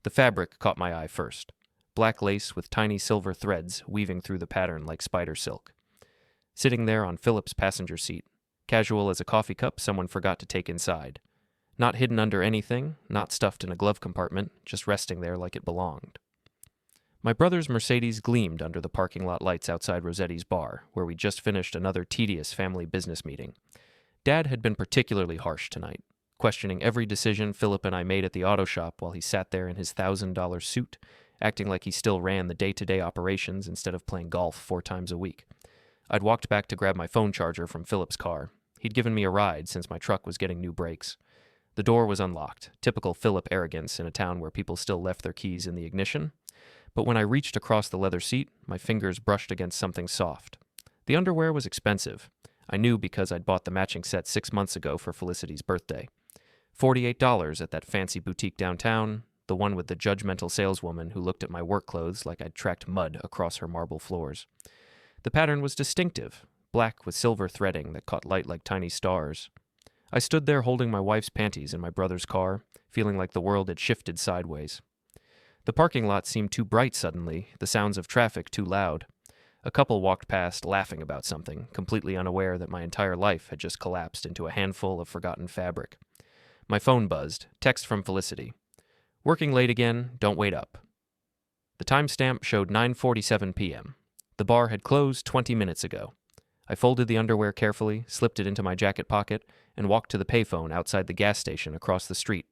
The fabric caught my eye first. Black lace with tiny silver threads weaving through the pattern like spider silk. Sitting there on Philip's passenger seat, casual as a coffee cup someone forgot to take inside. Not hidden under anything, not stuffed in a glove compartment, just resting there like it belonged. My brother's Mercedes gleamed under the parking lot lights outside Rossetti's bar, where we just finished another tedious family business meeting. Dad had been particularly harsh tonight, questioning every decision Philip and I made at the auto shop while he sat there in his $1,000 suit, acting like he still ran the day-to-day operations instead of playing golf 4 times a week. I'd walked back to grab my phone charger from Philip's car. He'd given me a ride since my truck was getting new brakes. The door was unlocked, typical Philip arrogance in a town where people still left their keys in the ignition. But when I reached across the leather seat, my fingers brushed against something soft. The underwear was expensive. I knew because I'd bought the matching set 6 months ago for Felicity's birthday. $48 at that fancy boutique downtown, the one with the judgmental saleswoman who looked at my work clothes like I'd tracked mud across her marble floors. The pattern was distinctive, black with silver threading that caught light like tiny stars. I stood there holding my wife's panties in my brother's car, feeling like the world had shifted sideways. The parking lot seemed too bright suddenly, the sounds of traffic too loud. A couple walked past laughing about something, completely unaware that my entire life had just collapsed into a handful of forgotten fabric. My phone buzzed, text from Felicity. "Working late again, don't wait up." The timestamp showed 9:47 p.m. The bar had closed 20 minutes ago. I folded the underwear carefully, slipped it into my jacket pocket, and walked to the payphone outside the gas station across the street.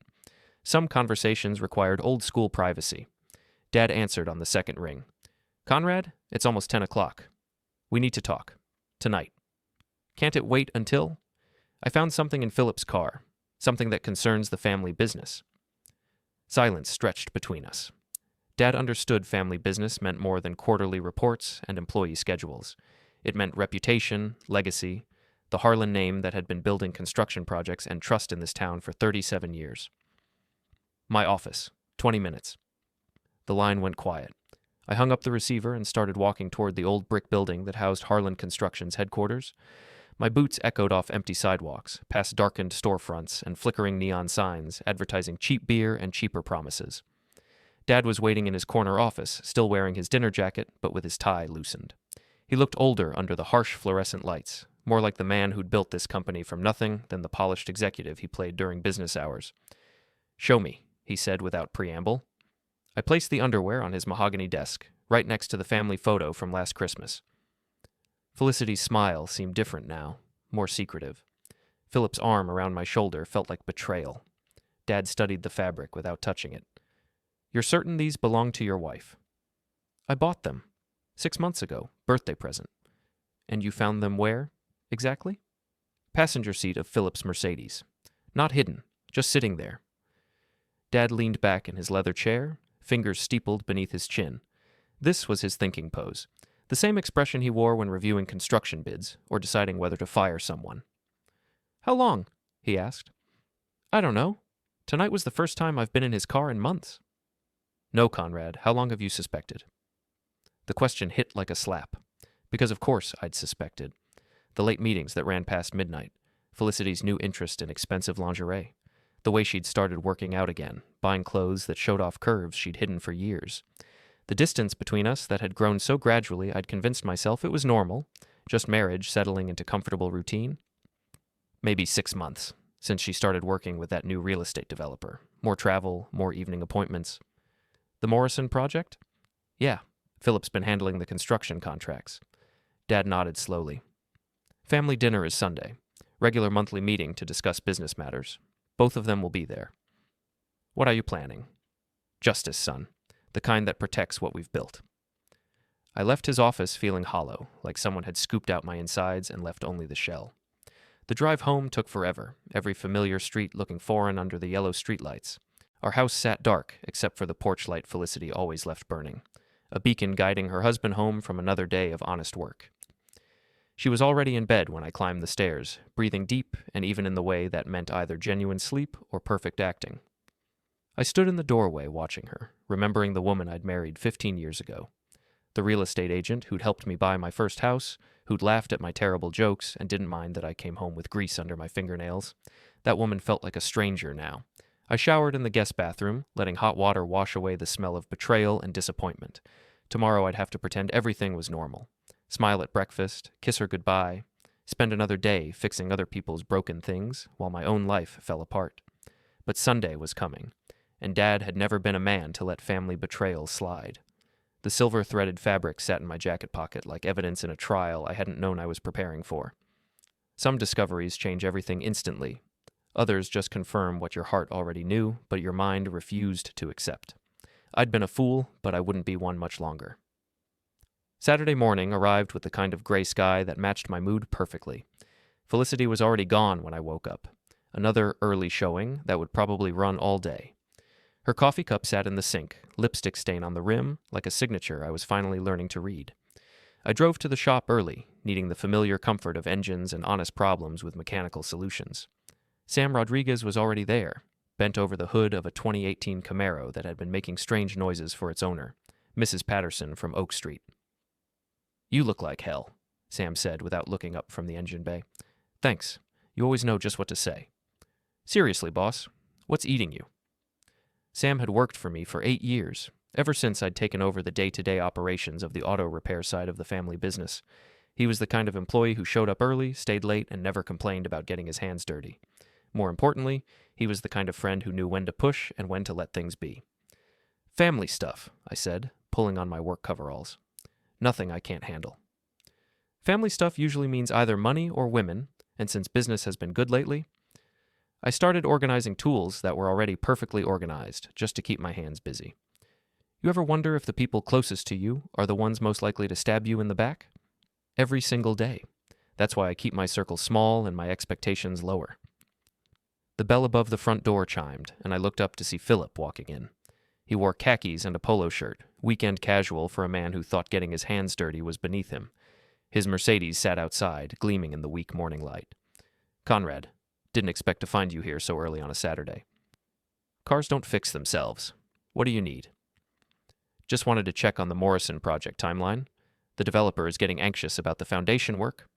Some conversations required old-school privacy. Dad answered on the second ring. "Conrad, it's almost 10 o'clock. We need to talk. Tonight." "Can't it wait until?" "I found something in Philip's car. Something that concerns the family business." Silence stretched between us. Dad understood family business meant more than quarterly reports and employee schedules. It meant reputation, legacy, the Harlan name that had been building construction projects and trust in this town for 37 years. "My office. 20 minutes." The line went quiet. I hung up the receiver and started walking toward the old brick building that housed Harlan Construction's headquarters. My boots echoed off empty sidewalks, past darkened storefronts and flickering neon signs advertising cheap beer and cheaper promises. Dad was waiting in his corner office, still wearing his dinner jacket, but with his tie loosened. He looked older under the harsh fluorescent lights, more like the man who'd built this company from nothing than the polished executive he played during business hours. "Show me," he said without preamble. I placed the underwear on his mahogany desk, right next to the family photo from last Christmas. Felicity's smile seemed different now, more secretive. Philip's arm around my shoulder felt like betrayal. Dad studied the fabric without touching it. "You're certain these belong to your wife?" "I bought them. 6 months ago. Birthday present." "And you found them where, exactly?" "Passenger seat of Philip's Mercedes. Not hidden, just sitting there." Dad leaned back in his leather chair, fingers steepled beneath his chin. This was his thinking pose, the same expression he wore when reviewing construction bids or deciding whether to fire someone. "How long?" he asked. "I don't know. Tonight was the first time I've been in his car in months." "No, Conrad, how long have you suspected?" The question hit like a slap, because of course I'd suspected. The late meetings that ran past midnight, Felicity's new interest in expensive lingerie, the way she'd started working out again, buying clothes that showed off curves she'd hidden for years. The distance between us that had grown so gradually I'd convinced myself it was normal, just marriage settling into comfortable routine. Maybe 6 months, since she started working with that new real estate developer. More travel, more evening appointments. The Morrison project? Yeah, Philip's been handling the construction contracts. Dad nodded slowly. Family dinner is Sunday. Regular monthly meeting to discuss business matters. Both of them will be there. What are you planning? Justice, son. The kind that protects what we've built. I left his office feeling hollow, like someone had scooped out my insides and left only the shell. The drive home took forever, every familiar street looking foreign under the yellow streetlights. Our house sat dark, except for the porch light Felicity always left burning, a beacon guiding her husband home from another day of honest work. She was already in bed when I climbed the stairs, breathing deep and even in the way that meant either genuine sleep or perfect acting. I stood in the doorway watching her, remembering the woman I'd married 15 years ago. The real estate agent who'd helped me buy my first house, who'd laughed at my terrible jokes and didn't mind that I came home with grease under my fingernails. That woman felt like a stranger now, I showered in the guest bathroom, letting hot water wash away the smell of betrayal and disappointment. Tomorrow I'd have to pretend everything was normal. Smile at breakfast, kiss her goodbye, spend another day fixing other people's broken things while my own life fell apart. But Sunday was coming, and Dad had never been a man to let family betrayal slide. The silver-threaded fabric sat in my jacket pocket like evidence in a trial I hadn't known I was preparing for. Some discoveries change everything instantly. Others just confirm what your heart already knew, but your mind refused to accept. I'd been a fool, but I wouldn't be one much longer. Saturday morning arrived with the kind of gray sky that matched my mood perfectly. Felicity was already gone when I woke up. Another early showing that would probably run all day. Her coffee cup sat in the sink, lipstick stain on the rim, like a signature I was finally learning to read. I drove to the shop early, needing the familiar comfort of engines and honest problems with mechanical solutions. Sam Rodriguez was already there, bent over the hood of a 2018 Camaro that had been making strange noises for its owner, Mrs. Patterson from Oak Street. "You look like hell," Sam said without looking up from the engine bay. "Thanks. You always know just what to say." "Seriously, boss, what's eating you?" Sam had worked for me for 8 years, ever since I'd taken over the day-to-day operations of the auto repair side of the family business. He was the kind of employee who showed up early, stayed late, and never complained about getting his hands dirty. More importantly, he was the kind of friend who knew when to push and when to let things be. "Family stuff," I said, pulling on my work coveralls. "Nothing I can't handle." Family stuff usually means either money or women, and since business has been good lately, I started organizing tools that were already perfectly organized, just to keep my hands busy. You ever wonder if the people closest to you are the ones most likely to stab you in the back? Every single day. That's why I keep my circle small and my expectations lower. The bell above the front door chimed, and I looked up to see Phillip walking in. He wore khakis and a polo shirt, weekend casual for a man who thought getting his hands dirty was beneath him. His Mercedes sat outside, gleaming in the weak morning light. "Conrad, didn't expect to find you here so early on a Saturday." "Cars don't fix themselves. What do you need?" "Just wanted to check on the Morrison project timeline. The developer is getting anxious about the foundation work."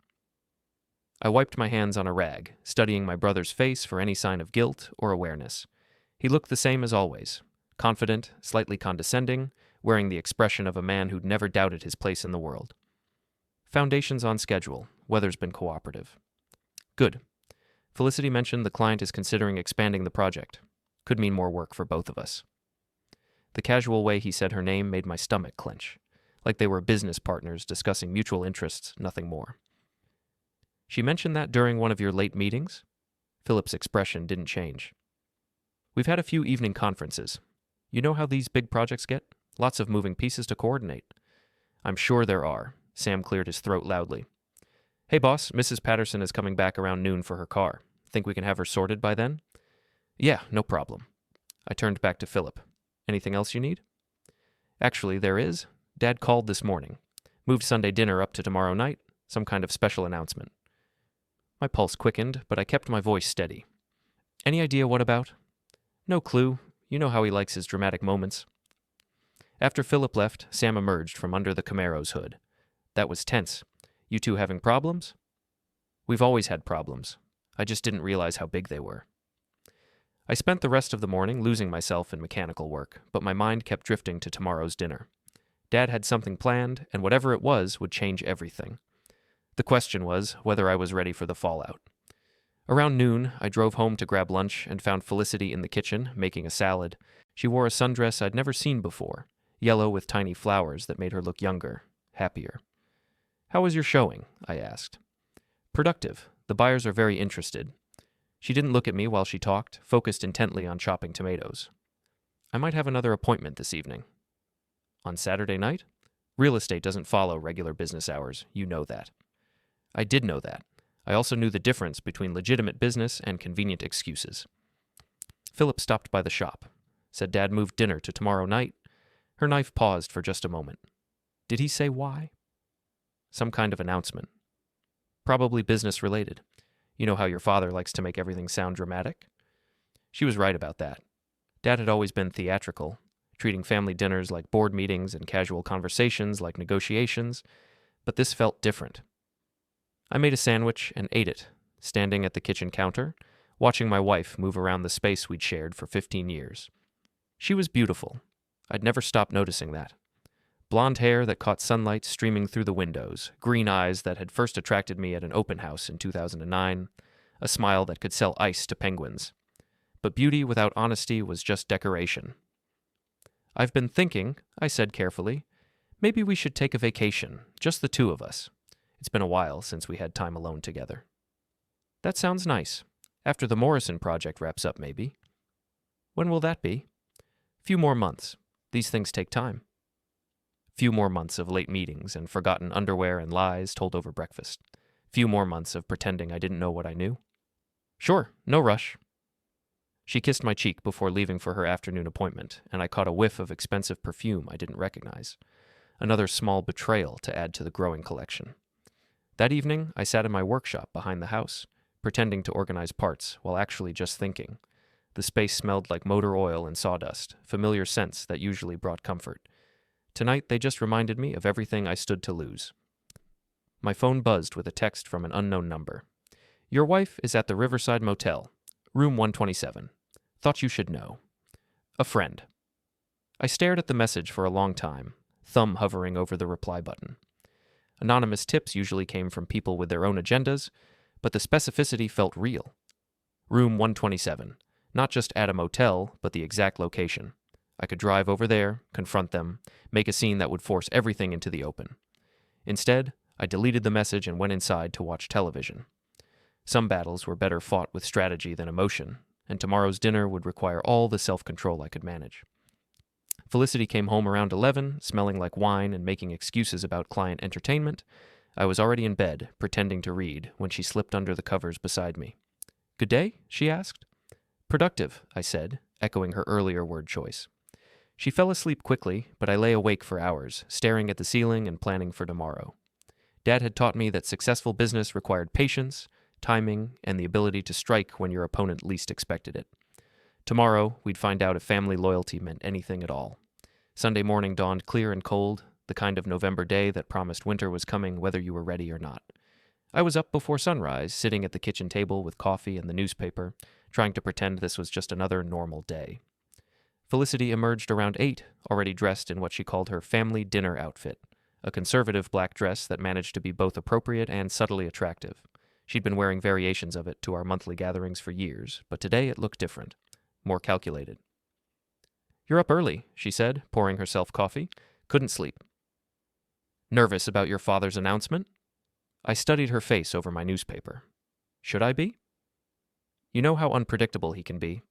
I wiped my hands on a rag, studying my brother's face for any sign of guilt or awareness. He looked the same as always, confident, slightly condescending, wearing the expression of a man who'd never doubted his place in the world. "Foundation's on schedule. Weather's been cooperative." "Good. Felicity mentioned the client is considering expanding the project. Could mean more work for both of us." The casual way he said her name made my stomach clench, like they were business partners discussing mutual interests, nothing more. "She mentioned that during one of your late meetings?" Philip's expression didn't change. "We've had a few evening conferences. You know how these big projects get? Lots of moving pieces to coordinate." "I'm sure there are." Sam cleared his throat loudly. "Hey boss, Mrs. Patterson is coming back around noon for her car. Think we can have her sorted by then?" "Yeah, no problem." I turned back to Phillip. "Anything else you need?" "Actually, there is. Dad called this morning. Moved Sunday dinner up to tomorrow night. Some kind of special announcement." My pulse quickened, but I kept my voice steady. "Any idea what about?" "No clue. You know how he likes his dramatic moments." After Phillip left, Sam emerged from under the Camaro's hood. That was tense. "You two having problems?" "We've always had problems. I just didn't realize how big they were." I spent the rest of the morning losing myself in mechanical work, but my mind kept drifting to tomorrow's dinner. Dad had something planned, and whatever it was would change everything. The question was whether I was ready for the fallout. Around noon, I drove home to grab lunch and found Felicity in the kitchen, making a salad. She wore a sundress I'd never seen before, yellow with tiny flowers that made her look younger, happier. "How was your showing?" I asked. "Productive. The buyers are very interested." She didn't look at me while she talked, focused intently on chopping tomatoes. "I might have another appointment this evening." "On Saturday night?" "Real estate doesn't follow regular business hours. You know that." I did know that. I also knew the difference between legitimate business and convenient excuses. Phillip stopped by the shop. Said Dad moved dinner to tomorrow night. Her knife paused for just a moment. Did he say why? Some kind of announcement. Probably business related. You know how your father likes to make everything sound dramatic? She was right about that. Dad had always been theatrical, treating family dinners like board meetings and casual conversations like negotiations, but this felt different. I made a sandwich and ate it, standing at the kitchen counter, watching my wife move around the space we'd shared for 15 years. She was beautiful. I'd never stopped noticing that. Blonde hair that caught sunlight streaming through the windows, green eyes that had first attracted me at an open house in 2009, a smile that could sell ice to penguins. But beauty without honesty was just decoration. "I've been thinking," I said carefully, "maybe we should take a vacation, just the two of us. It's been a while since we had time alone together." "That sounds nice. After the Morrison project wraps up, maybe." "When will that be?" "Few more months. These things take time." Few more months of late meetings and forgotten underwear and lies told over breakfast. Few more months of pretending I didn't know what I knew. "Sure, no rush." She kissed my cheek before leaving for her afternoon appointment, and I caught a whiff of expensive perfume I didn't recognize. Another small betrayal to add to the growing collection. That evening, I sat in my workshop behind the house, pretending to organize parts while actually just thinking. The space smelled like motor oil and sawdust, familiar scents that usually brought comfort. Tonight, they just reminded me of everything I stood to lose. My phone buzzed with a text from an unknown number. "Your wife is at the Riverside Motel, room 127. Thought you should know. A friend." I stared at the message for a long time, thumb hovering over the reply button. Anonymous tips usually came from people with their own agendas, but the specificity felt real. Room 127, not just at a motel, but the exact location. I could drive over there, confront them, make a scene that would force everything into the open. Instead, I deleted the message and went inside to watch television. Some battles were better fought with strategy than emotion, and tomorrow's dinner would require all the self-control I could manage. Felicity came home around 11, smelling like wine and making excuses about client entertainment. I was already in bed, pretending to read, when she slipped under the covers beside me. "Good day?" she asked. "Productive," I said, echoing her earlier word choice. She fell asleep quickly, but I lay awake for hours, staring at the ceiling and planning for tomorrow. Dad had taught me that successful business required patience, timing, and the ability to strike when your opponent least expected it. Tomorrow, we'd find out if family loyalty meant anything at all. Sunday morning dawned clear and cold, the kind of November day that promised winter was coming whether you were ready or not. I was up before sunrise, sitting at the kitchen table with coffee and the newspaper, trying to pretend this was just another normal day. Felicity emerged around 8, already dressed in what she called her family dinner outfit, a conservative black dress that managed to be both appropriate and subtly attractive. She'd been wearing variations of it to our monthly gatherings for years, but today it looked different, more calculated. "You're up early," she said, pouring herself coffee. "Couldn't sleep." "Nervous about your father's announcement?" I studied her face over my newspaper. "Should I be?" "You know how unpredictable he can be."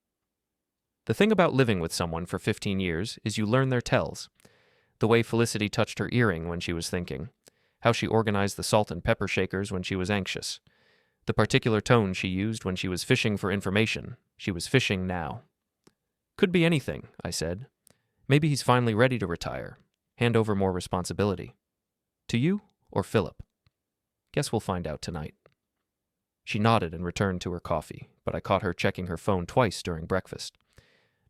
The thing about living with someone for 15 years is you learn their tells. The way Felicity touched her earring when she was thinking, how she organized the salt and pepper shakers when she was anxious, the particular tone she used when she was fishing for information. She was fishing now. "Could be anything," I said. "Maybe he's finally ready to retire, hand over more responsibility. To you or Phillip? Guess we'll find out tonight." She nodded and returned to her coffee, but I caught her checking her phone twice during breakfast.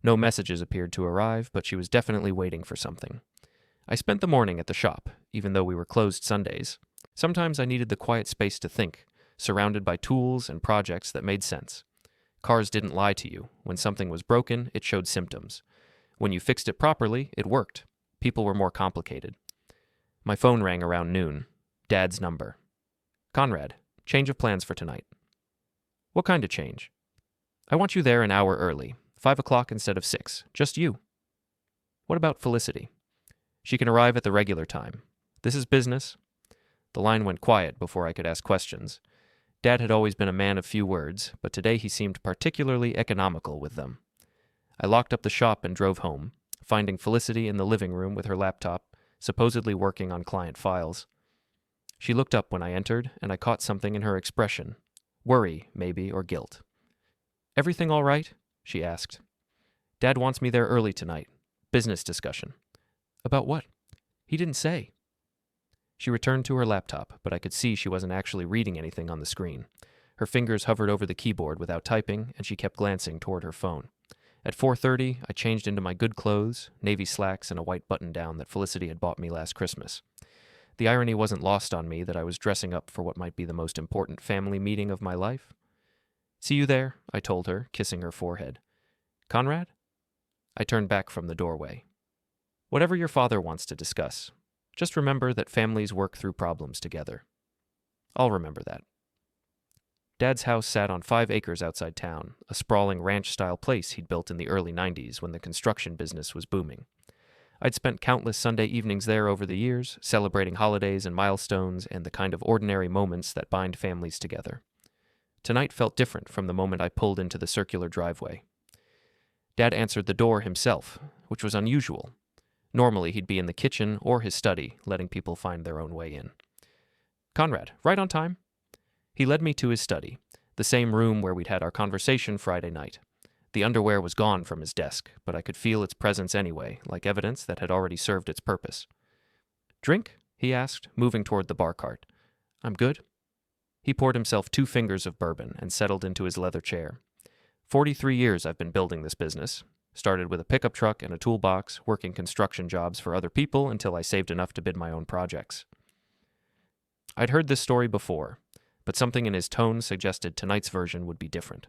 No messages appeared to arrive, but she was definitely waiting for something. I spent the morning at the shop, even though we were closed Sundays. Sometimes I needed the quiet space to think, surrounded by tools and projects that made sense. Cars didn't lie to you. When something was broken, it showed symptoms. When you fixed it properly, it worked. People were more complicated. My phone rang around noon. Dad's number. "Conrad, change of plans for tonight." "What kind of change?" "I want you there an hour early. 5 o'clock instead of 6. Just you." "What about Felicity?" "She can arrive at the regular time. This is business." The line went quiet before I could ask questions. Dad had always been a man of few words, but today he seemed particularly economical with them. I locked up the shop and drove home, finding Felicity in the living room with her laptop, supposedly working on client files. She looked up when I entered, and I caught something in her expression. Worry, maybe, or guilt. "Everything all right?" she asked. "Dad wants me there early tonight. Business discussion." "About what?" "He didn't say." She returned to her laptop, but I could see she wasn't actually reading anything on the screen. Her fingers hovered over the keyboard without typing, and she kept glancing toward her phone. At 4:30, I changed into my good clothes, navy slacks, and a white button-down that Felicity had bought me last Christmas. The irony wasn't lost on me that I was dressing up for what might be the most important family meeting of my life. See you there, I told her, kissing her forehead. Conrad? I turned back from the doorway. Whatever your father wants to discuss, just remember that families work through problems together. I'll remember that. Dad's house sat on 5 acres outside town, a sprawling ranch-style place he'd built in the early 90s when the construction business was booming. I'd spent countless Sunday evenings there over the years, celebrating holidays and milestones and the kind of ordinary moments that bind families together. Tonight felt different from the moment I pulled into the circular driveway. Dad answered the door himself, which was unusual. Normally, he'd be in the kitchen or his study, letting people find their own way in. Conrad, right on time? He led me to his study, the same room where we'd had our conversation Friday night. The underwear was gone from his desk, but I could feel its presence anyway, like evidence that had already served its purpose. Drink? He asked, moving toward the bar cart. I'm good. He poured himself 2 fingers of bourbon and settled into his leather chair. 43 years I've been building this business. Started with a pickup truck and a toolbox, working construction jobs for other people until I saved enough to bid my own projects. I'd heard this story before, but something in his tone suggested tonight's version would be different.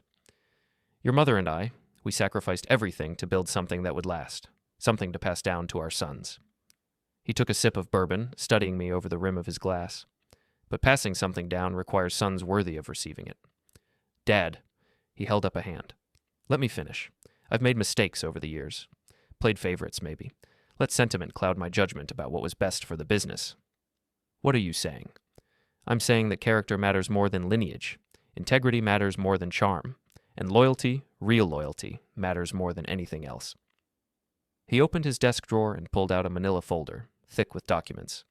Your mother and I, we sacrificed everything to build something that would last, something to pass down to our sons. He took a sip of bourbon, studying me over the rim of his glass. But passing something down requires sons worthy of receiving it. Dad, he held up a hand. Let me finish. I've made mistakes over the years. Played favorites, maybe. Let sentiment cloud my judgment about what was best for the business. What are you saying? I'm saying that character matters more than lineage. Integrity matters more than charm. And loyalty, real loyalty, matters more than anything else. He opened his desk drawer and pulled out a manila folder, thick with documents.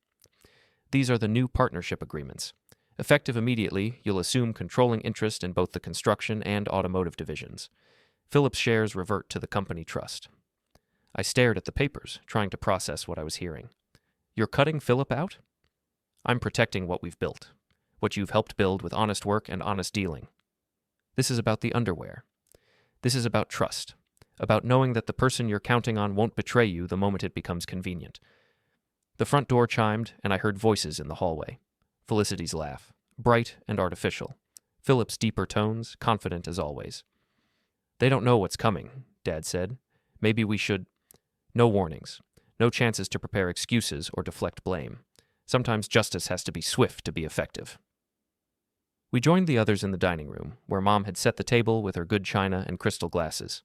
These are the new partnership agreements. Effective immediately, you'll assume controlling interest in both the construction and automotive divisions. Phillip's shares revert to the company trust. I stared at the papers, trying to process what I was hearing. You're cutting Phillip out? I'm protecting what we've built, what you've helped build with honest work and honest dealing. This is about the underwear. This is about trust, about knowing that the person you're counting on won't betray you the moment it becomes convenient. The front door chimed, and I heard voices in the hallway. Felicity's laugh, bright and artificial. Phillip's deeper tones, confident as always. They don't know what's coming, Dad said. Maybe we should... No warnings. No chances to prepare excuses or deflect blame. Sometimes justice has to be swift to be effective. We joined the others in the dining room, where Mom had set the table with her good china and crystal glasses.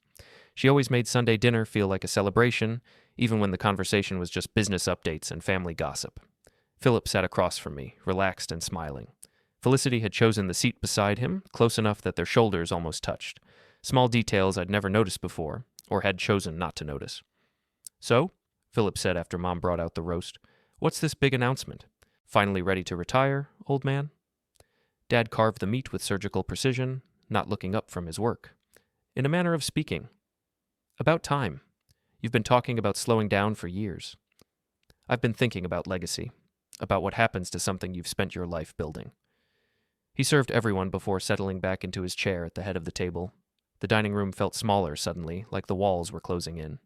She always made Sunday dinner feel like a celebration, even when the conversation was just business updates and family gossip. Phillip sat across from me, relaxed and smiling. Felicity had chosen the seat beside him, close enough that their shoulders almost touched. Small details I'd never noticed before, or had chosen not to notice. So, Phillip said after Mom brought out the roast, what's this big announcement? Finally ready to retire, old man? Dad carved the meat with surgical precision, not looking up from his work. In a manner of speaking. About time. You've been talking about slowing down for years. I've been thinking about legacy, about what happens to something you've spent your life building. He served everyone before settling back into his chair at the head of the table. The dining room felt smaller suddenly, like the walls were closing in.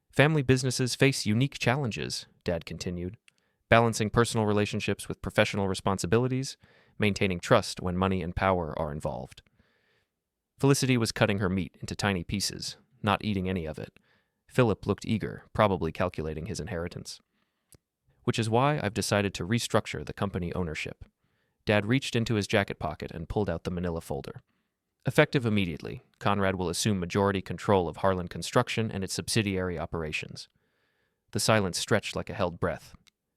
Family businesses face unique challenges, Dad continued, balancing personal relationships with professional responsibilities, maintaining trust when money and power are involved. Felicity was cutting her meat into tiny pieces, not eating any of it. Phillip looked eager, probably calculating his inheritance. Which is why I've decided to restructure the company ownership. Dad reached into his jacket pocket and pulled out the manila folder. Effective immediately, Conrad will assume majority control of Harlan Construction and its subsidiary operations. The silence stretched like a held breath.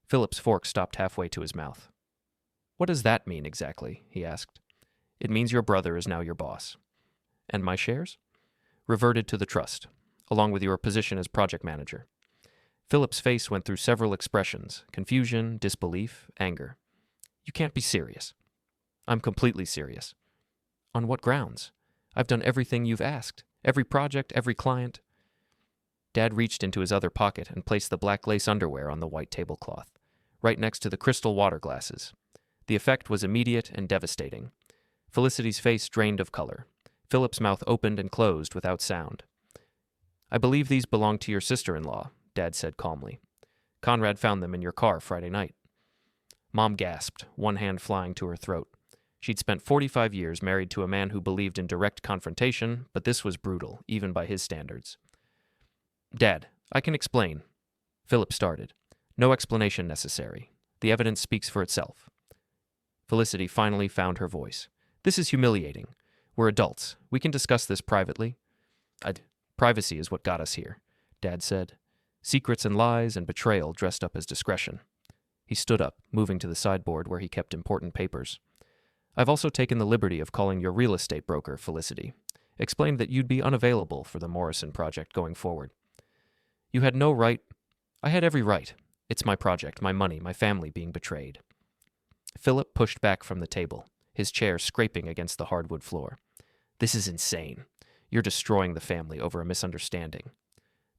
Phillip's fork stopped halfway to his mouth. What does that mean exactly? He asked. It means your brother is now your boss. And my shares? Reverted to the trust, along with your position as project manager. Phillip's face went through several expressions, confusion, disbelief, anger. You can't be serious. I'm completely serious. On what grounds? I've done everything you've asked. Every project, every client. Dad reached into his other pocket and placed the black lace underwear on the white tablecloth, right next to the crystal water glasses. The effect was immediate and devastating. Felicity's face drained of color. Phillip's mouth opened and closed without sound. I believe these belong to your sister-in-law, Dad said calmly. Conrad found them in your car Friday night. Mom gasped, one hand flying to her throat. She'd spent 45 years married to a man who believed in direct confrontation, but this was brutal, even by his standards. "Dad, I can explain." Philip started. "No explanation necessary. The evidence speaks for itself." Felicity finally found her voice. "This is humiliating. We're adults. We can discuss this privately." Privacy is what got us here," Dad said. "Secrets and lies and betrayal dressed up as discretion." He stood up, moving to the sideboard where he kept important papers. "I've also taken the liberty of calling your real estate broker, Felicity. Explained that you'd be unavailable for the Morrison project going forward. You had no right. I had every right. It's my project, my money, my family being betrayed." Philip pushed back from the table, his chair scraping against the hardwood floor. "This is insane. You're destroying the family over a misunderstanding.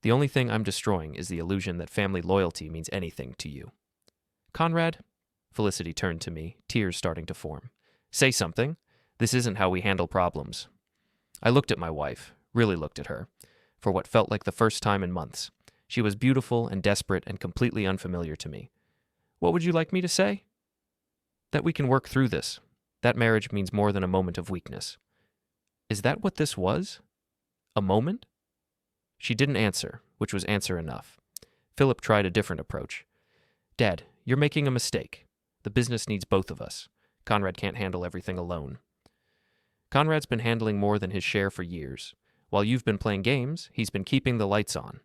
The only thing I'm destroying is the illusion that family loyalty means anything to you." "Conrad?" Felicity turned to me, tears starting to form. "Say something. This isn't how we handle problems." I looked at my wife, really looked at her, for what felt like the first time in months. She was beautiful and desperate and completely unfamiliar to me. "What would you like me to say?" "That we can work through this. That marriage means more than a moment of weakness." Is that what this was? A moment? She didn't answer, which was answer enough. Philip tried a different approach. "Dad, you're making a mistake. The business needs both of us. Conrad can't handle everything alone." "Conrad's been handling more than his share for years. While you've been playing games, he's been keeping the lights on.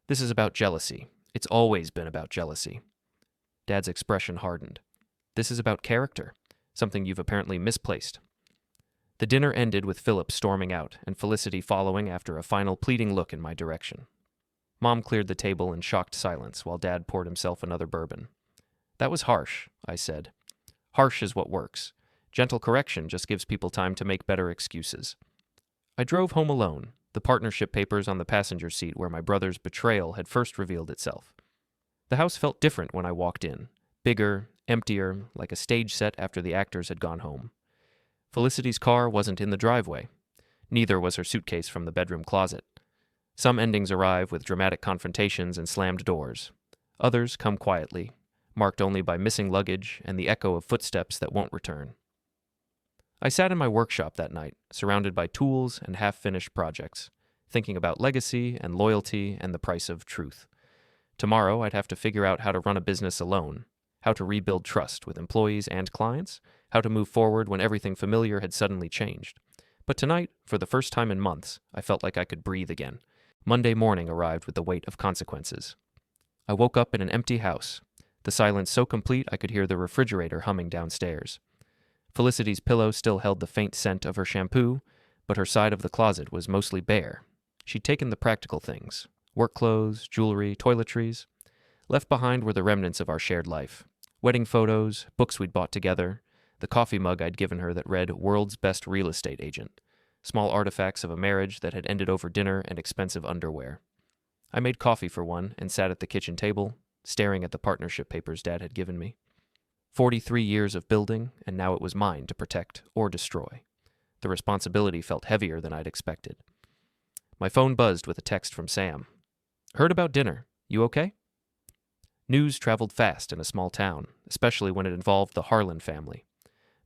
This is about jealousy. It's always been about jealousy." Dad's expression hardened. "This is about character, something you've apparently misplaced." The dinner ended with Philip storming out and Felicity following after a final pleading look in my direction. Mom cleared the table in shocked silence while Dad poured himself another bourbon. "That was harsh," I said. "Harsh is what works. Gentle correction just gives people time to make better excuses." I drove home alone, the partnership papers on the passenger seat where my brother's betrayal had first revealed itself. The house felt different when I walked in, bigger, emptier, like a stage set after the actors had gone home. Felicity's car wasn't in the driveway. Neither was her suitcase from the bedroom closet. Some endings arrive with dramatic confrontations and slammed doors. Others come quietly, marked only by missing luggage and the echo of footsteps that won't return. I sat in my workshop that night, surrounded by tools and half-finished projects, thinking about legacy and loyalty and the price of truth. Tomorrow I'd have to figure out how to run a business alone, how to rebuild trust with employees and clients, how to move forward when everything familiar had suddenly changed. But tonight, for the first time in months, I felt like I could breathe again. Monday morning arrived with the weight of consequences. I woke up in an empty house, the silence so complete I could hear the refrigerator humming downstairs. Felicity's pillow still held the faint scent of her shampoo, but her side of the closet was mostly bare. She'd taken the practical things, work clothes, jewelry, toiletries. Left behind were the remnants of our shared life. Wedding photos, books we'd bought together, the coffee mug I'd given her that read "World's Best Real Estate Agent," small artifacts of a marriage that had ended over dinner and expensive underwear. I made coffee for one and sat at the kitchen table, staring at the partnership papers Dad had given me. 43 years of building, and now it was mine to protect or destroy. The responsibility felt heavier than I'd expected. My phone buzzed with a text from Sam. "Heard about dinner. You okay?" News traveled fast in a small town, especially when it involved the Harlan family.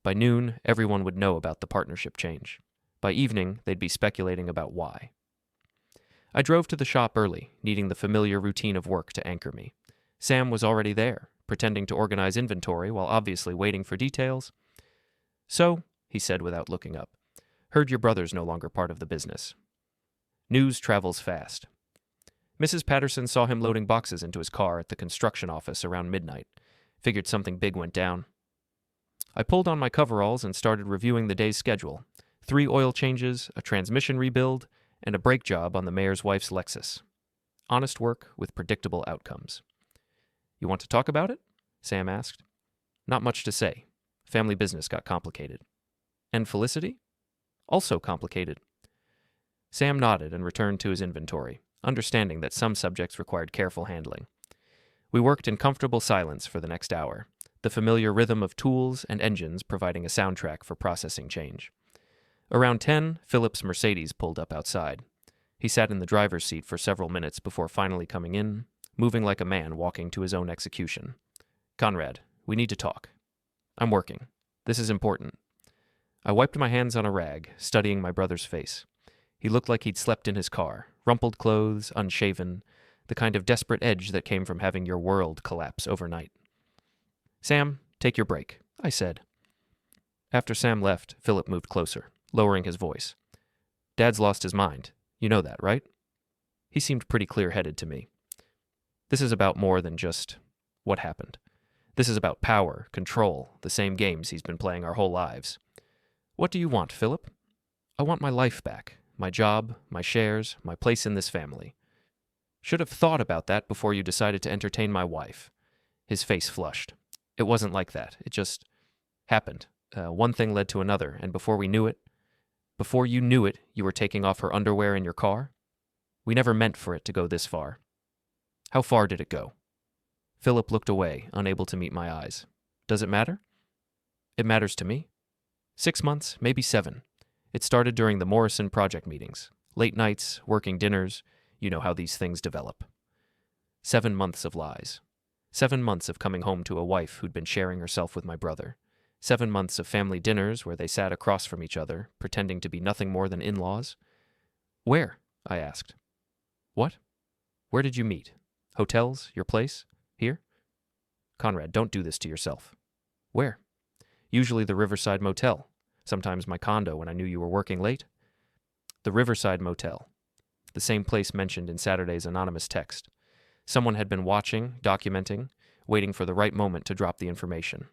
By noon, everyone would know about the partnership change. By evening, they'd be speculating about why. I drove to the shop early, needing the familiar routine of work to anchor me. Sam was already there, pretending to organize inventory while obviously waiting for details. "So," he said without looking up, "heard your brother's no longer part of the business." News travels fast. Mrs. Patterson saw him loading boxes into his car at the construction office around midnight. Figured something big went down. I pulled on my coveralls and started reviewing the day's schedule. 3 oil changes, a transmission rebuild, and a brake job on the mayor's wife's Lexus. Honest work with predictable outcomes. "You want to talk about it?" Sam asked. "Not much to say. Family business got complicated." "And Felicity?" "Also complicated." Sam nodded and returned to his inventory, understanding that some subjects required careful handling. We worked in comfortable silence for the next hour, the familiar rhythm of tools and engines providing a soundtrack for processing change. Around 10, Philip's Mercedes pulled up outside. He sat in the driver's seat for several minutes before finally coming in, moving like a man walking to his own execution. "Conrad, we need to talk." "I'm working." This is important. I wiped my hands on a rag, studying my brother's face. He looked like he'd slept in his car, rumpled clothes, unshaven, the kind of desperate edge that came from having your world collapse overnight. Sam, take your break, I said. After Sam left, Phillip moved closer, lowering his voice. Dad's lost his mind. You know that, right? He seemed pretty clear-headed to me. This is about more than just what happened. This is about power, control, the same games he's been playing our whole lives. What do you want, Phillip? I want my life back, my job, my shares, my place in this family. Should have thought about that before you decided to entertain my wife. His face flushed. It wasn't like that. It just happened. One thing led to another, and before you knew it, you were taking off her underwear in your car? We never meant for it to go this far. How far did it go? Phillip looked away, unable to meet my eyes. Does it matter? It matters to me. 6 months, maybe 7. It started during the Morrison project meetings. Late nights, working dinners. You know how these things develop. 7 months of lies. 7 months of coming home to a wife who'd been sharing herself with my brother. 7 months of family dinners where they sat across from each other, pretending to be nothing more than in-laws. Where? I asked. What? Where did you meet? Hotels? Your place? Here? Conrad, don't do this to yourself. Where? Usually the Riverside Motel. Sometimes my condo when I knew you were working late. The Riverside Motel. The same place mentioned in Saturday's anonymous text. Someone had been watching, documenting, waiting for the right moment to drop the information.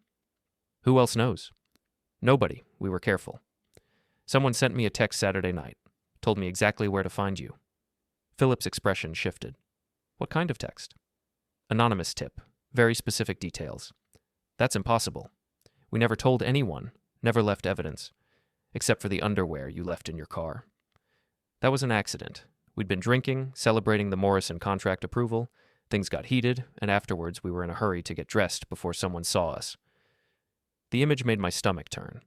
Who else knows? Nobody. We were careful. Someone sent me a text Saturday night. Told me exactly where to find you. Phillip's expression shifted. What kind of text? Anonymous tip. Very specific details. That's impossible. We never told anyone, never left evidence, except for the underwear you left in your car. That was an accident. We'd been drinking, celebrating the Morrison contract approval. Things got heated, and afterwards we were in a hurry to get dressed before someone saw us. The image made my stomach turn.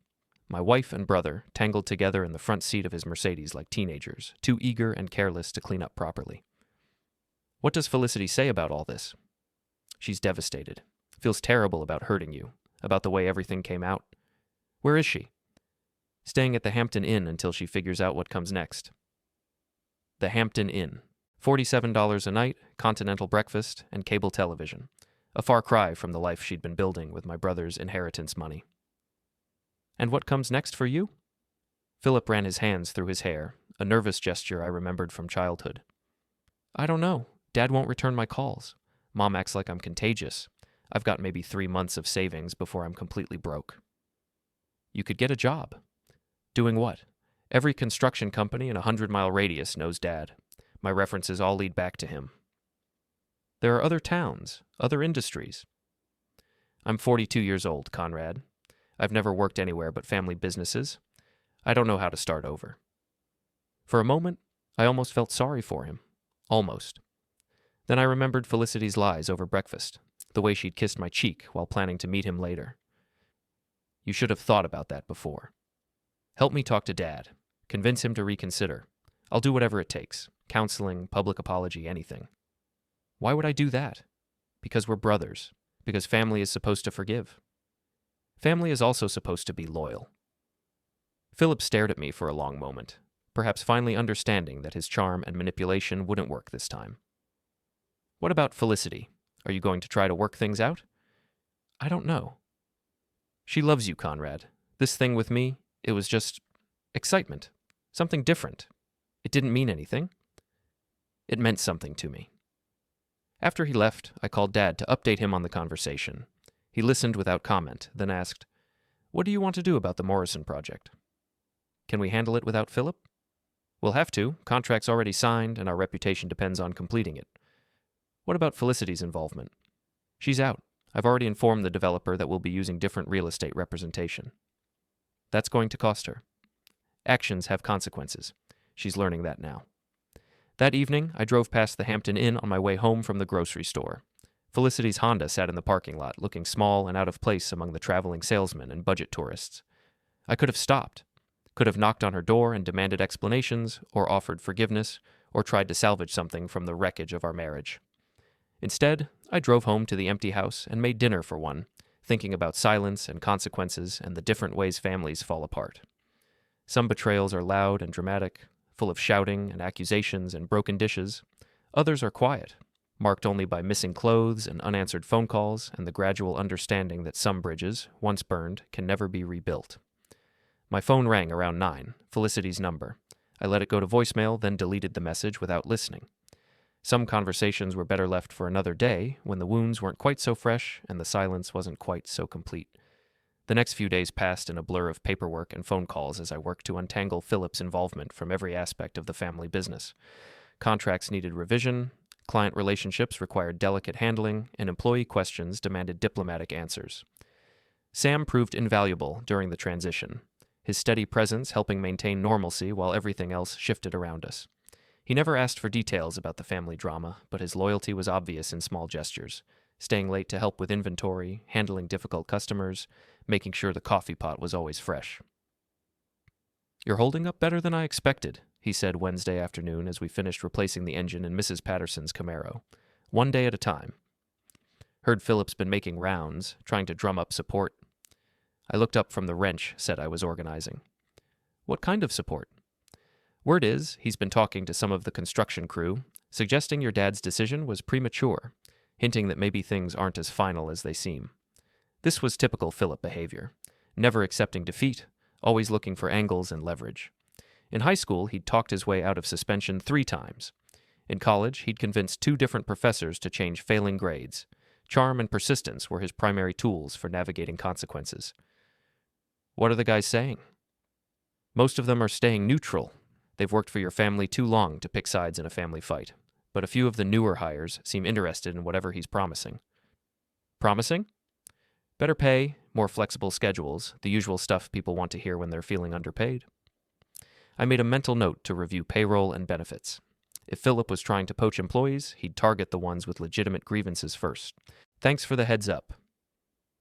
My wife and brother tangled together in the front seat of his Mercedes like teenagers, too eager and careless to clean up properly. What does Felicity say about all this? She's devastated. Feels terrible about hurting you, about the way everything came out. Where is she? Staying at the Hampton Inn until she figures out what comes next. The Hampton Inn. $47 a night, continental breakfast, and cable television. A far cry from the life she'd been building with my brother's inheritance money. And what comes next for you? Phillip ran his hands through his hair, a nervous gesture I remembered from childhood. I don't know. Dad won't return my calls. Mom acts like I'm contagious. I've got maybe 3 months of savings before I'm completely broke. You could get a job. Doing what? Every construction company in a 100-mile radius knows Dad. My references all lead back to him. There are other towns, other industries. I'm 42 years old, Conrad. I've never worked anywhere but family businesses. I don't know how to start over. For a moment, I almost felt sorry for him. Almost. Then I remembered Felicity's lies over breakfast, the way she'd kissed my cheek while planning to meet him later. You should have thought about that before. Help me talk to Dad. Convince him to reconsider. I'll do whatever it takes. Counseling, public apology, anything. Why would I do that? Because we're brothers. Because family is supposed to forgive. Family is also supposed to be loyal. Phillip stared at me for a long moment, perhaps finally understanding that his charm and manipulation wouldn't work this time. What about Felicity? Are you going to try to work things out? I don't know. She loves you, Conrad. This thing with me, it was just excitement. Something different. It didn't mean anything. It meant something to me. After he left, I called Dad to update him on the conversation. He listened without comment, then asked, What do you want to do about the Morrison project? Can we handle it without Phillip? We'll have to. Contract's already signed, and our reputation depends on completing it. What about Felicity's involvement? She's out. I've already informed the developer that we'll be using different real estate representation. That's going to cost her. Actions have consequences. She's learning that now. That evening, I drove past the Hampton Inn on my way home from the grocery store. Felicity's Honda sat in the parking lot, looking small and out of place among the traveling salesmen and budget tourists. I could have stopped, could have knocked on her door and demanded explanations, or offered forgiveness, or tried to salvage something from the wreckage of our marriage. Instead, I drove home to the empty house and made dinner for one, thinking about silence and consequences and the different ways families fall apart. Some betrayals are loud and dramatic, full of shouting and accusations and broken dishes. Others are quiet, marked only by missing clothes and unanswered phone calls and the gradual understanding that some bridges, once burned, can never be rebuilt. My phone rang around 9, Felicity's number. I let it go to voicemail, then deleted the message without listening. Some conversations were better left for another day, when the wounds weren't quite so fresh and the silence wasn't quite so complete. The next few days passed in a blur of paperwork and phone calls as I worked to untangle Philip's involvement from every aspect of the family business. Contracts needed revision, client relationships required delicate handling, and employee questions demanded diplomatic answers. Sam proved invaluable during the transition, his steady presence helping maintain normalcy while everything else shifted around us. He never asked for details about the family drama, but his loyalty was obvious in small gestures, staying late to help with inventory, handling difficult customers, making sure the coffee pot was always fresh. "You're holding up better than I expected," he said Wednesday afternoon as we finished replacing the engine in Mrs. Patterson's Camaro. "One day at a time." Heard Philip's been making rounds, trying to drum up support. I looked up from the wrench set I was organizing. "What kind of support?" "Word is, he's been talking to some of the construction crew, suggesting your dad's decision was premature, hinting that maybe things aren't as final as they seem." This was typical Philip behavior, never accepting defeat, always looking for angles and leverage. In high school, he'd talked his way out of suspension 3 times. In college, he'd convinced 2 different professors to change failing grades. Charm and persistence were his primary tools for navigating consequences. "What are the guys saying?" "Most of them are staying neutral. They've worked for your family too long to pick sides in a family fight. But a few of the newer hires seem interested in whatever he's promising." "Promising?" "Better pay, more flexible schedules, the usual stuff people want to hear when they're feeling underpaid." I made a mental note to review payroll and benefits. If Philip was trying to poach employees, he'd target the ones with legitimate grievances first. "Thanks for the heads up."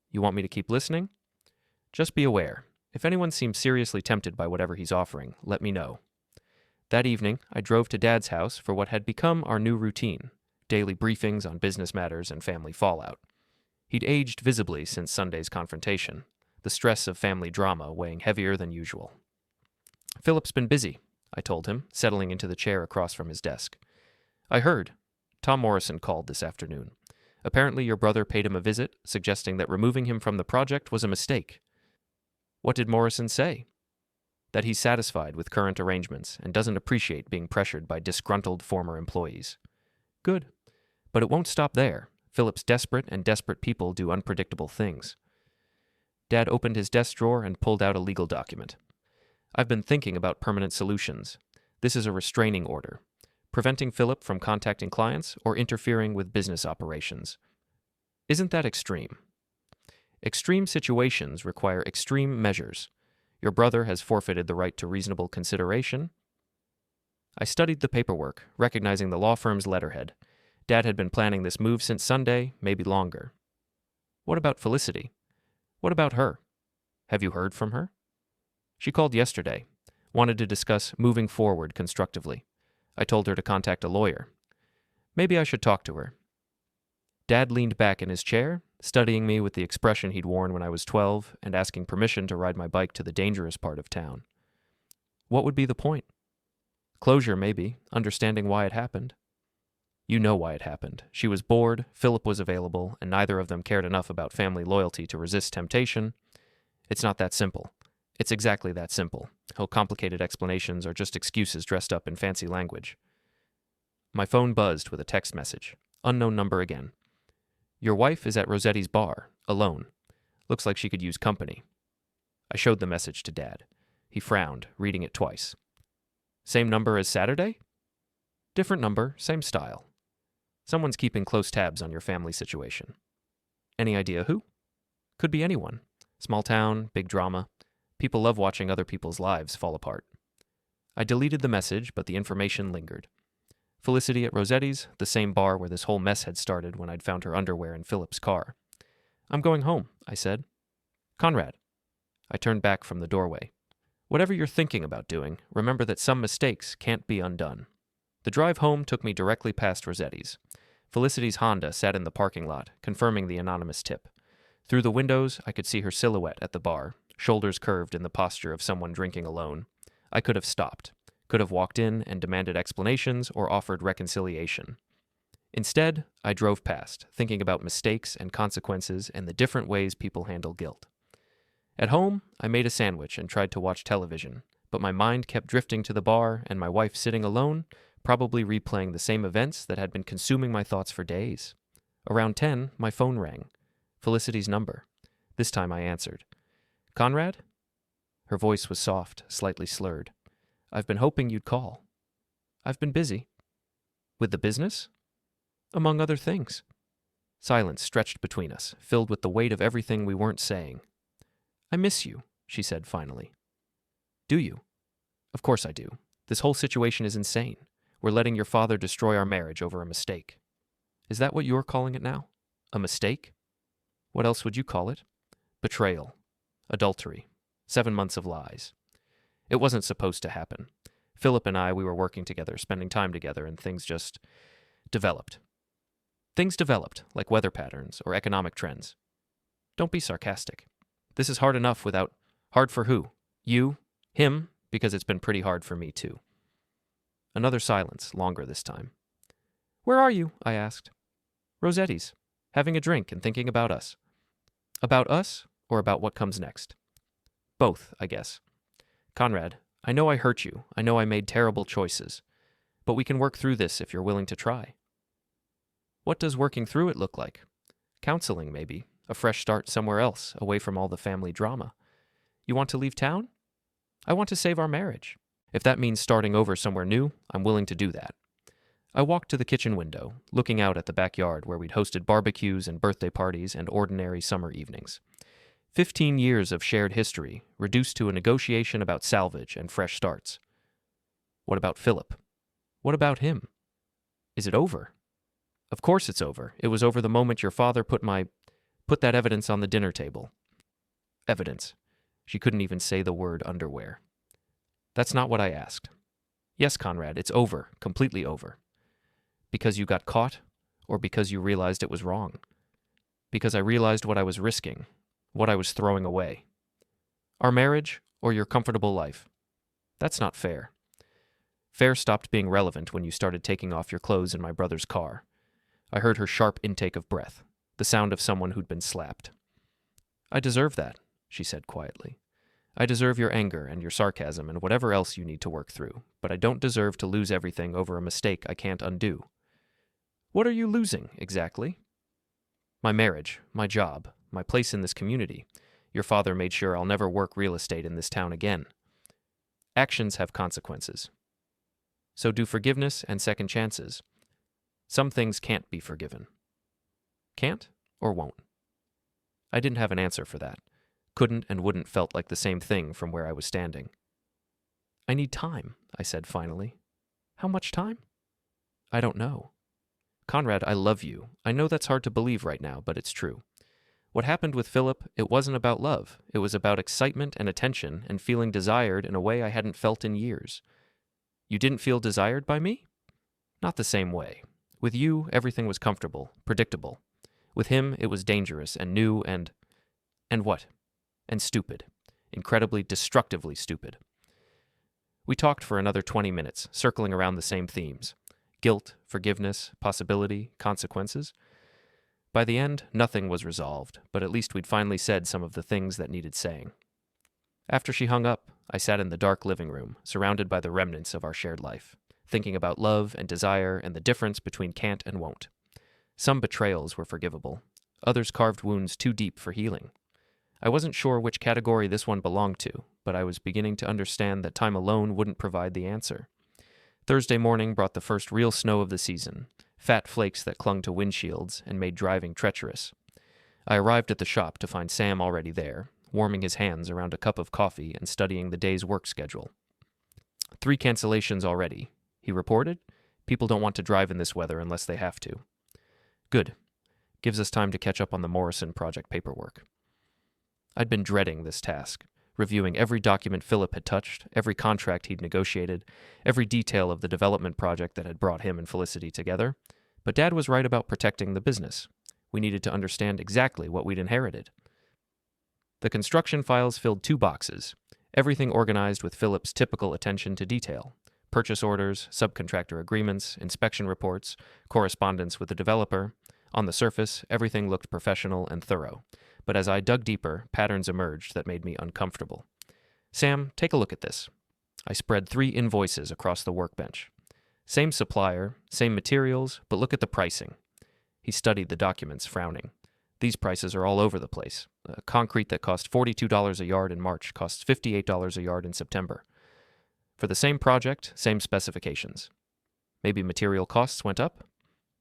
"You want me to keep listening?" "Just be aware. If anyone seems seriously tempted by whatever he's offering, let me know." That evening, I drove to Dad's house for what had become our new routine, daily briefings on business matters and family fallout. He'd aged visibly since Sunday's confrontation, the stress of family drama weighing heavier than usual. "Philip's been busy," I told him, settling into the chair across from his desk. "I heard. Tom Morrison called this afternoon. Apparently your brother paid him a visit, suggesting that removing him from the project was a mistake." "What did Morrison say?" "That he's satisfied with current arrangements and doesn't appreciate being pressured by disgruntled former employees." "Good. But it won't stop there. Philip's desperate, and desperate people do unpredictable things." Dad opened his desk drawer and pulled out a legal document. "I've been thinking about permanent solutions. This is a restraining order, preventing Philip from contacting clients or interfering with business operations." "Isn't that extreme?" "Extreme situations require extreme measures. Your brother has forfeited the right to reasonable consideration." I studied the paperwork, recognizing the law firm's letterhead. Dad had been planning this move since Sunday, maybe longer. "What about Felicity?" "What about her?" "Have you heard from her?" "She called yesterday. Wanted to discuss moving forward constructively. I told her to contact a lawyer. Maybe I should talk to her." Dad leaned back in his chair, studying me with the expression he'd worn when I was 12 and asking permission to ride my bike to the dangerous part of town. "What would be the point?" "Closure, maybe. Understanding why it happened." "You know why it happened. She was bored, Philip was available, and neither of them cared enough about family loyalty to resist temptation." "It's not that simple." "It's exactly that simple. How complicated explanations are just excuses dressed up in fancy language." My phone buzzed with a text message. Unknown number again. "Your wife is at Rossetti's bar, alone. Looks like she could use company." I showed the message to Dad. He frowned, reading it twice. "Same number as Saturday?" "Different number, same style. Someone's keeping close tabs on your family situation." "Any idea who?" "Could be anyone. Small town, big drama. People love watching other people's lives fall apart." I deleted the message, but the information lingered. Felicity at Rossetti's, the same bar where this whole mess had started when I'd found her underwear in Philip's car. "I'm going home," I said. "Conrad." I turned back from the doorway. "Whatever you're thinking about doing, remember that some mistakes can't be undone." The drive home took me directly past Rossetti's. Felicity's Honda sat in the parking lot, confirming the anonymous tip. Through the windows, I could see her silhouette at the bar, shoulders curved in the posture of someone drinking alone. I could have stopped, could have walked in and demanded explanations or offered reconciliation. Instead, I drove past, thinking about mistakes and consequences and the different ways people handle guilt. At home, I made a sandwich and tried to watch television, but my mind kept drifting to the bar and my wife sitting alone, probably replaying the same events that had been consuming my thoughts for days. Around 10, my phone rang. Felicity's number. This time I answered. "Conrad?" Her voice was soft, slightly slurred. "I've been hoping you'd call." "I've been busy." "With the business?" "Among other things." Silence stretched between us, filled with the weight of everything we weren't saying. "I miss you," she said finally. "Do you?" "Of course I do. This whole situation is insane. We're letting your father destroy our marriage over a mistake." "Is that what you're calling it now? A mistake?" "What else would you call it?" "Betrayal. Adultery. 7 months of lies. It wasn't supposed to happen. Phillip and I, we were working together, spending time together, and things just developed. Things developed, like weather patterns or economic trends. Don't be sarcastic. This is hard enough without... Hard for who? You? Him? Because it's been pretty hard for me, too." Another silence, longer this time. "Where are you?" I asked. "Rossetti's. Having a drink and thinking about us." "About us, or about what comes next?" "Both, I guess. Conrad, I know I hurt you. I know I made terrible choices. But we can work through this if you're willing to try." "What does working through it look like?" "Counseling, maybe. A fresh start somewhere else, away from all the family drama." "You want to leave town?" "I want to save our marriage. If that means starting over somewhere new, I'm willing to do that." I walked to the kitchen window, looking out at the backyard where we'd hosted barbecues and birthday parties and ordinary summer evenings. 15 years of shared history, reduced to a negotiation about salvage and fresh starts. What about Phillip? What about him? Is it over? Of course it's over. It was over the moment your father put that evidence on the dinner table. Evidence. She couldn't even say the word underwear. That's not what I asked. Yes, Conrad, it's over, completely over. Because you got caught, or because you realized it was wrong? Because I realized what I was risking, what I was throwing away. Our marriage, or your comfortable life? That's not fair. Fair stopped being relevant when you started taking off your clothes in my brother's car. I heard her sharp intake of breath, the sound of someone who'd been slapped. "I deserve that," she said quietly. "I deserve your anger and your sarcasm and whatever else you need to work through, but I don't deserve to lose everything over a mistake I can't undo." "What are you losing, exactly?" "My marriage, my job, my place in this community. Your father made sure I'll never work real estate in this town again. Actions have consequences. So do forgiveness and second chances. Some things can't be forgiven." "Can't or won't?" I didn't have an answer for that. Couldn't and wouldn't felt like the same thing from where I was standing. "I need time," I said finally. "How much time?" "I don't know." "Conrad, I love you. I know that's hard to believe right now, but it's true. What happened with Phillip, it wasn't about love. It was about excitement and attention and feeling desired in a way I hadn't felt in years." "You didn't feel desired by me?" "Not the same way. With you, everything was comfortable, predictable. With him, it was dangerous and new and what? And stupid. Incredibly, destructively stupid." We talked for another 20 minutes, circling around the same themes. Guilt, forgiveness, possibility, consequences. By the end, nothing was resolved, but at least we'd finally said some of the things that needed saying. After she hung up, I sat in the dark living room, surrounded by the remnants of our shared life, thinking about love and desire and the difference between can't and won't. Some betrayals were forgivable. Others carved wounds too deep for healing. I wasn't sure which category this one belonged to, but I was beginning to understand that time alone wouldn't provide the answer. Thursday morning brought the first real snow of the season, fat flakes that clung to windshields and made driving treacherous. I arrived at the shop to find Sam already there, warming his hands around a cup of coffee and studying the day's work schedule. 3 cancellations already, he reported. "People don't want to drive in this weather unless they have to." "Good. Gives us time to catch up on the Morrison project paperwork." I'd been dreading this task, reviewing every document Phillip had touched, every contract he'd negotiated, every detail of the development project that had brought him and Felicity together. But Dad was right about protecting the business. We needed to understand exactly what we'd inherited. The construction files filled 2 boxes, everything organized with Phillip's typical attention to detail. Purchase orders, subcontractor agreements, inspection reports, correspondence with the developer. On the surface, everything looked professional and thorough, but as I dug deeper, patterns emerged that made me uncomfortable. Sam, take a look at this. I spread 3 invoices across the workbench. Same supplier, same materials, but look at the pricing. He studied the documents, frowning. These prices are all over the place. Concrete that cost $42 a yard in March costs $58 a yard in September. For the same project, same specifications. Maybe material costs went up?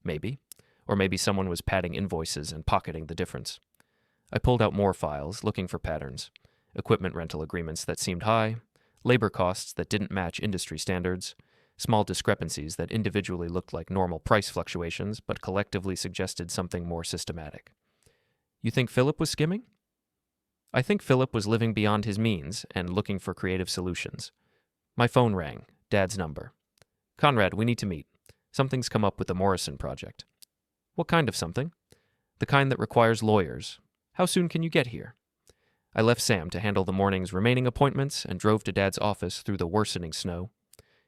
Maybe. Or maybe someone was padding invoices and pocketing the difference. I pulled out more files, looking for patterns. Equipment rental agreements that seemed high, labor costs that didn't match industry standards, small discrepancies that individually looked like normal price fluctuations but collectively suggested something more systematic. You think Phillip was skimming? I think Phillip was living beyond his means and looking for creative solutions. My phone rang, Dad's number. Conrad, we need to meet. Something's come up with the Morrison project. What kind of something? The kind that requires lawyers. How soon can you get here? I left Sam to handle the morning's remaining appointments and drove to Dad's office through the worsening snow.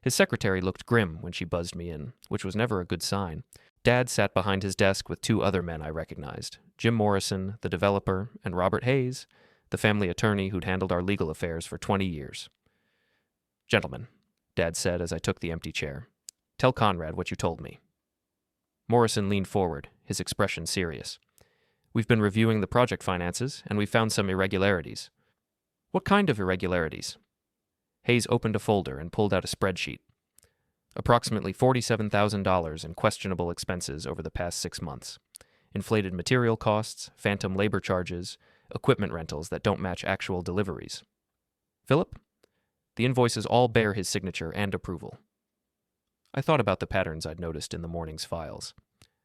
His secretary looked grim when she buzzed me in, which was never a good sign. Dad sat behind his desk with 2 other men I recognized, Jim Morrison, the developer, and Robert Hayes, the family attorney who'd handled our legal affairs for 20 years. Gentlemen, Dad said as I took the empty chair, tell Conrad what you told me. Morrison leaned forward, his expression serious. We've been reviewing the project finances, and we found some irregularities. What kind of irregularities? Hayes opened a folder and pulled out a spreadsheet. Approximately $47,000 in questionable expenses over the past 6 months. Inflated material costs, phantom labor charges, equipment rentals that don't match actual deliveries. Phillip? The invoices all bear his signature and approval. I thought about the patterns I'd noticed in the morning's files.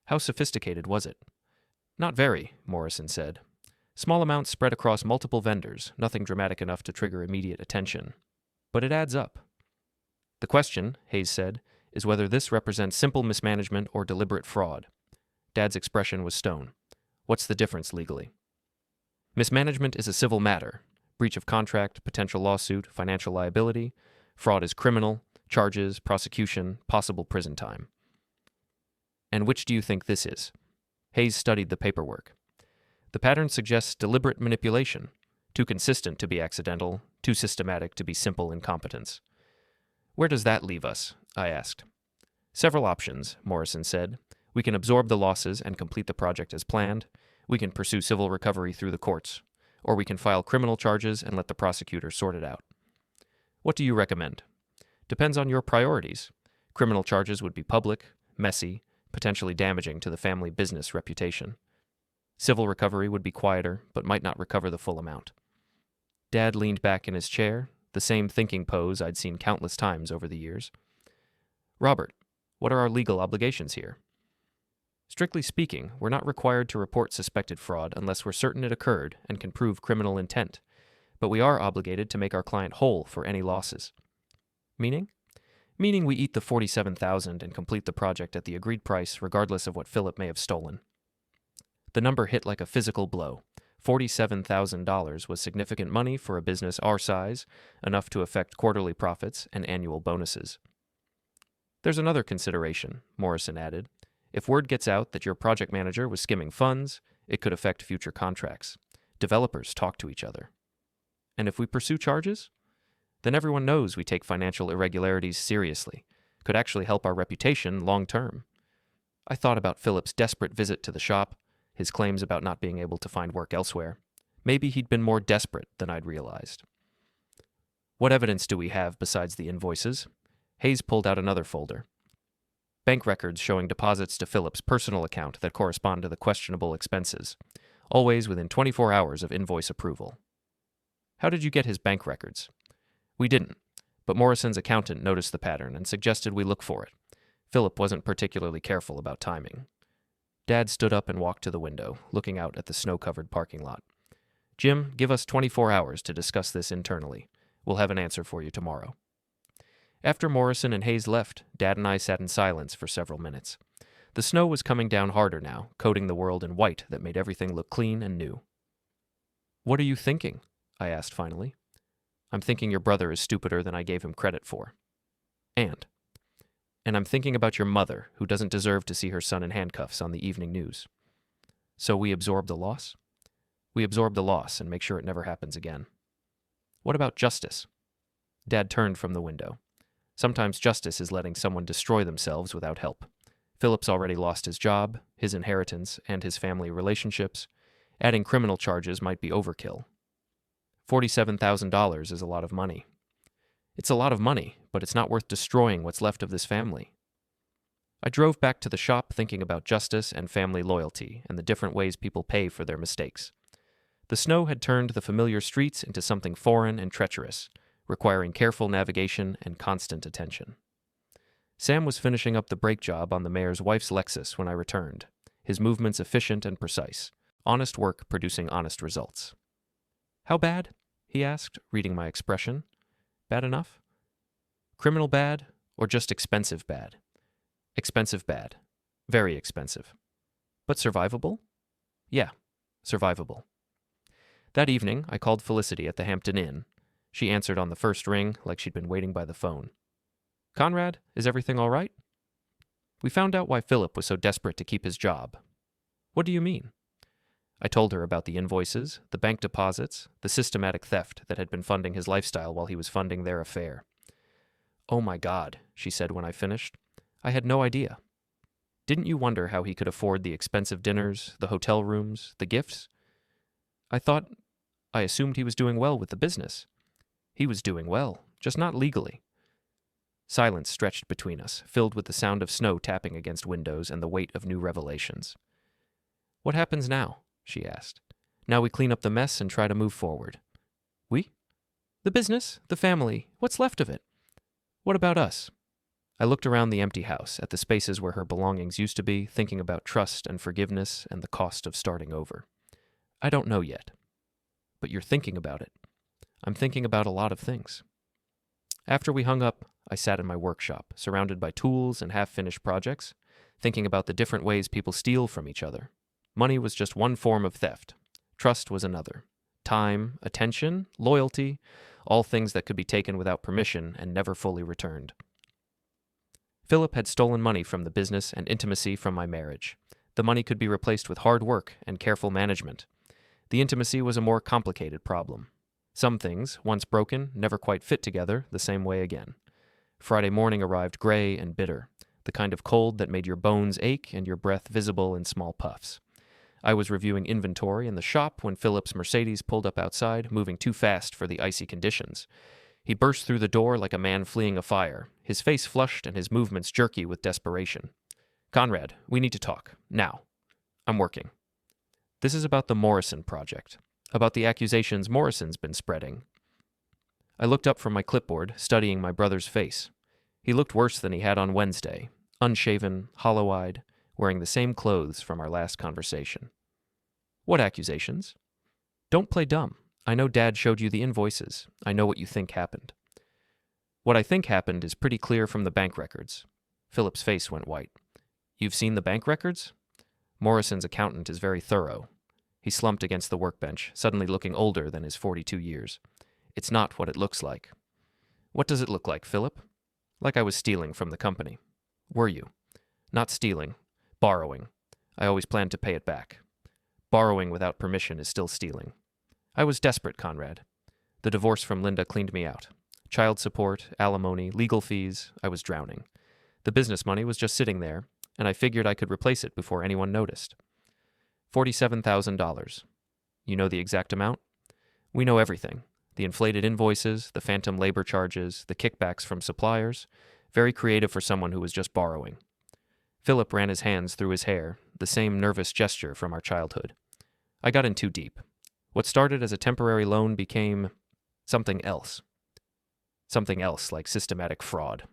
How sophisticated was it? Not very, Morrison said. Small amounts spread across multiple vendors, nothing dramatic enough to trigger immediate attention. But it adds up. The question, Hayes said, is whether this represents simple mismanagement or deliberate fraud. Dad's expression was stone. What's the difference legally? Mismanagement is a civil matter. Breach of contract, potential lawsuit, financial liability. Fraud is criminal, charges, prosecution, possible prison time. And which do you think this is? Hayes studied the paperwork. The pattern suggests deliberate manipulation, too consistent to be accidental, too systematic to be simple incompetence. Where does that leave us? I asked. Several options, Morrison said. We can absorb the losses and complete the project as planned. We can pursue civil recovery through the courts. Or we can file criminal charges and let the prosecutor sort it out. What do you recommend? Depends on your priorities. Criminal charges would be public, messy, potentially damaging to the family business reputation. Civil recovery would be quieter, but might not recover the full amount. Dad leaned back in his chair, the same thinking pose I'd seen countless times over the years. Robert, what are our legal obligations here? Strictly speaking, we're not required to report suspected fraud unless we're certain it occurred and can prove criminal intent, but we are obligated to make our client whole for any losses. Meaning? Meaning we eat the $47,000 and complete the project at the agreed price regardless of what Phillip may have stolen. The number hit like a physical blow. $47,000 was significant money for a business our size, enough to affect quarterly profits and annual bonuses. There's another consideration, Morrison added. If word gets out that your project manager was skimming funds, it could affect future contracts. Developers talk to each other. And if we pursue charges? Then everyone knows we take financial irregularities seriously. Could actually help our reputation long term. I thought about Phillip's desperate visit to the shop, his claims about not being able to find work elsewhere. Maybe he'd been more desperate than I'd realized. What evidence do we have besides the invoices? Hayes pulled out another folder. Bank records showing deposits to Phillip's personal account that correspond to the questionable expenses, always within 24 hours of invoice approval. How did you get his bank records? We didn't, but Morrison's accountant noticed the pattern and suggested we look for it. Phillip wasn't particularly careful about timing. Dad stood up and walked to the window, looking out at the snow-covered parking lot. Jim, give us 24 hours to discuss this internally. We'll have an answer for you tomorrow. After Morrison and Hayes left, Dad and I sat in silence for several minutes. The snow was coming down harder now, coating the world in white that made everything look clean and new. "What are you thinking?" I asked finally. "I'm thinking your brother is stupider than I gave him credit for. And I'm thinking about your mother, who doesn't deserve to see her son in handcuffs on the evening news. So we absorb the loss? We absorb the loss and make sure it never happens again. What about justice?" Dad turned from the window. Sometimes justice is letting someone destroy themselves without help. Phillip's already lost his job, his inheritance, and his family relationships. Adding criminal charges might be overkill. $47,000 is a lot of money. It's a lot of money, but it's not worth destroying what's left of this family. I drove back to the shop thinking about justice and family loyalty and the different ways people pay for their mistakes. The snow had turned the familiar streets into something foreign and treacherous, requiring careful navigation and constant attention. Sam was finishing up the brake job on the mayor's wife's Lexus when I returned, his movements efficient and precise, honest work producing honest results. "How bad?" he asked, reading my expression. "Bad enough? Criminal bad, or just expensive bad?" "Expensive bad. Very expensive. But survivable?" "Yeah, survivable." That evening, I called Felicity at the Hampton Inn. She answered on the first ring like she'd been waiting by the phone. "Conrad, is everything all right?" We found out why Phillip was so desperate to keep his job. "What do you mean?" I told her about the invoices, the bank deposits, the systematic theft that had been funding his lifestyle while he was funding their affair. "Oh my God," she said when I finished. "I had no idea. Didn't you wonder how he could afford the expensive dinners, the hotel rooms, the gifts? I assumed he was doing well with the business." "He was doing well, just not legally." Silence stretched between us, filled with the sound of snow tapping against windows and the weight of new revelations. "What happens now?" she asked. "Now we clean up the mess and try to move forward." "We?" "The business, the family, what's left of it. What about us?" I looked around the empty house, at the spaces where her belongings used to be, thinking about trust and forgiveness and the cost of starting over. "I don't know yet." "But you're thinking about it." "I'm thinking about a lot of things." After we hung up, I sat in my workshop, surrounded by tools and half-finished projects, thinking about the different ways people steal from each other. Money was just one form of theft. Trust was another. Time, attention, loyalty, all things that could be taken without permission and never fully returned. Phillip had stolen money from the business and intimacy from my marriage. The money could be replaced with hard work and careful management. The intimacy was a more complicated problem. Some things, once broken, never quite fit together the same way again. Friday morning arrived gray and bitter, the kind of cold that made your bones ache and your breath visible in small puffs. I was reviewing inventory in the shop when Phillip's Mercedes pulled up outside, moving too fast for the icy conditions. He burst through the door like a man fleeing a fire, his face flushed and his movements jerky with desperation. "Conrad, we need to talk. Now. I'm working. This is about the Morrison project, about the accusations Morrison's been spreading." I looked up from my clipboard, studying my brother's face. He looked worse than he had on Wednesday, unshaven, hollow-eyed, wearing the same clothes from our last conversation. "What accusations?" "Don't play dumb. I know Dad showed you the invoices. I know what you think happened." "What I think happened is pretty clear from the bank records." Phillip's face went white. "You've seen the bank records?" Morrison's accountant is very thorough. He slumped against the workbench, suddenly looking older than his 42 years. "It's not what it looks like." "What does it look like, Phillip?" "Like I was stealing from the company." "Were you?" "Not stealing. Borrowing. I always planned to pay it back. Borrowing without permission is still stealing. I was desperate, Conrad. The divorce from Linda cleaned me out. Child support, alimony, legal fees, I was drowning. The business money was just sitting there, and I figured I could replace it before anyone noticed. $47,000. You know the exact amount? We know everything. The inflated invoices, the phantom labor charges, the kickbacks from suppliers. Very creative for someone who was just borrowing. Phillip ran his hands through his hair, the same nervous gesture from our childhood. I got in too deep. What started as a temporary loan became something else. Something else like systematic fraud.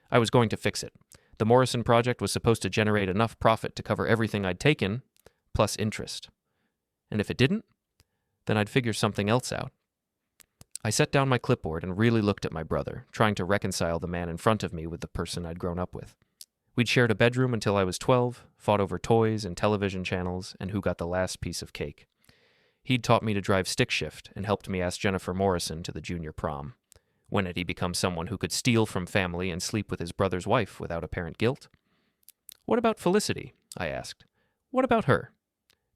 I was going to fix it. The Morrison project was supposed to generate enough profit to cover everything I'd taken, plus interest. And if it didn't, then I'd figure something else out. I set down my clipboard and really looked at my brother, trying to reconcile the man in front of me with the person I'd grown up with. We'd shared a bedroom until I was 12, fought over toys and television channels and who got the last piece of cake. He'd taught me to drive stick shift and helped me ask Jennifer Morrison to the junior prom. When had he become someone who could steal from family and sleep with his brother's wife without apparent guilt? What about Felicity? I asked. What about her?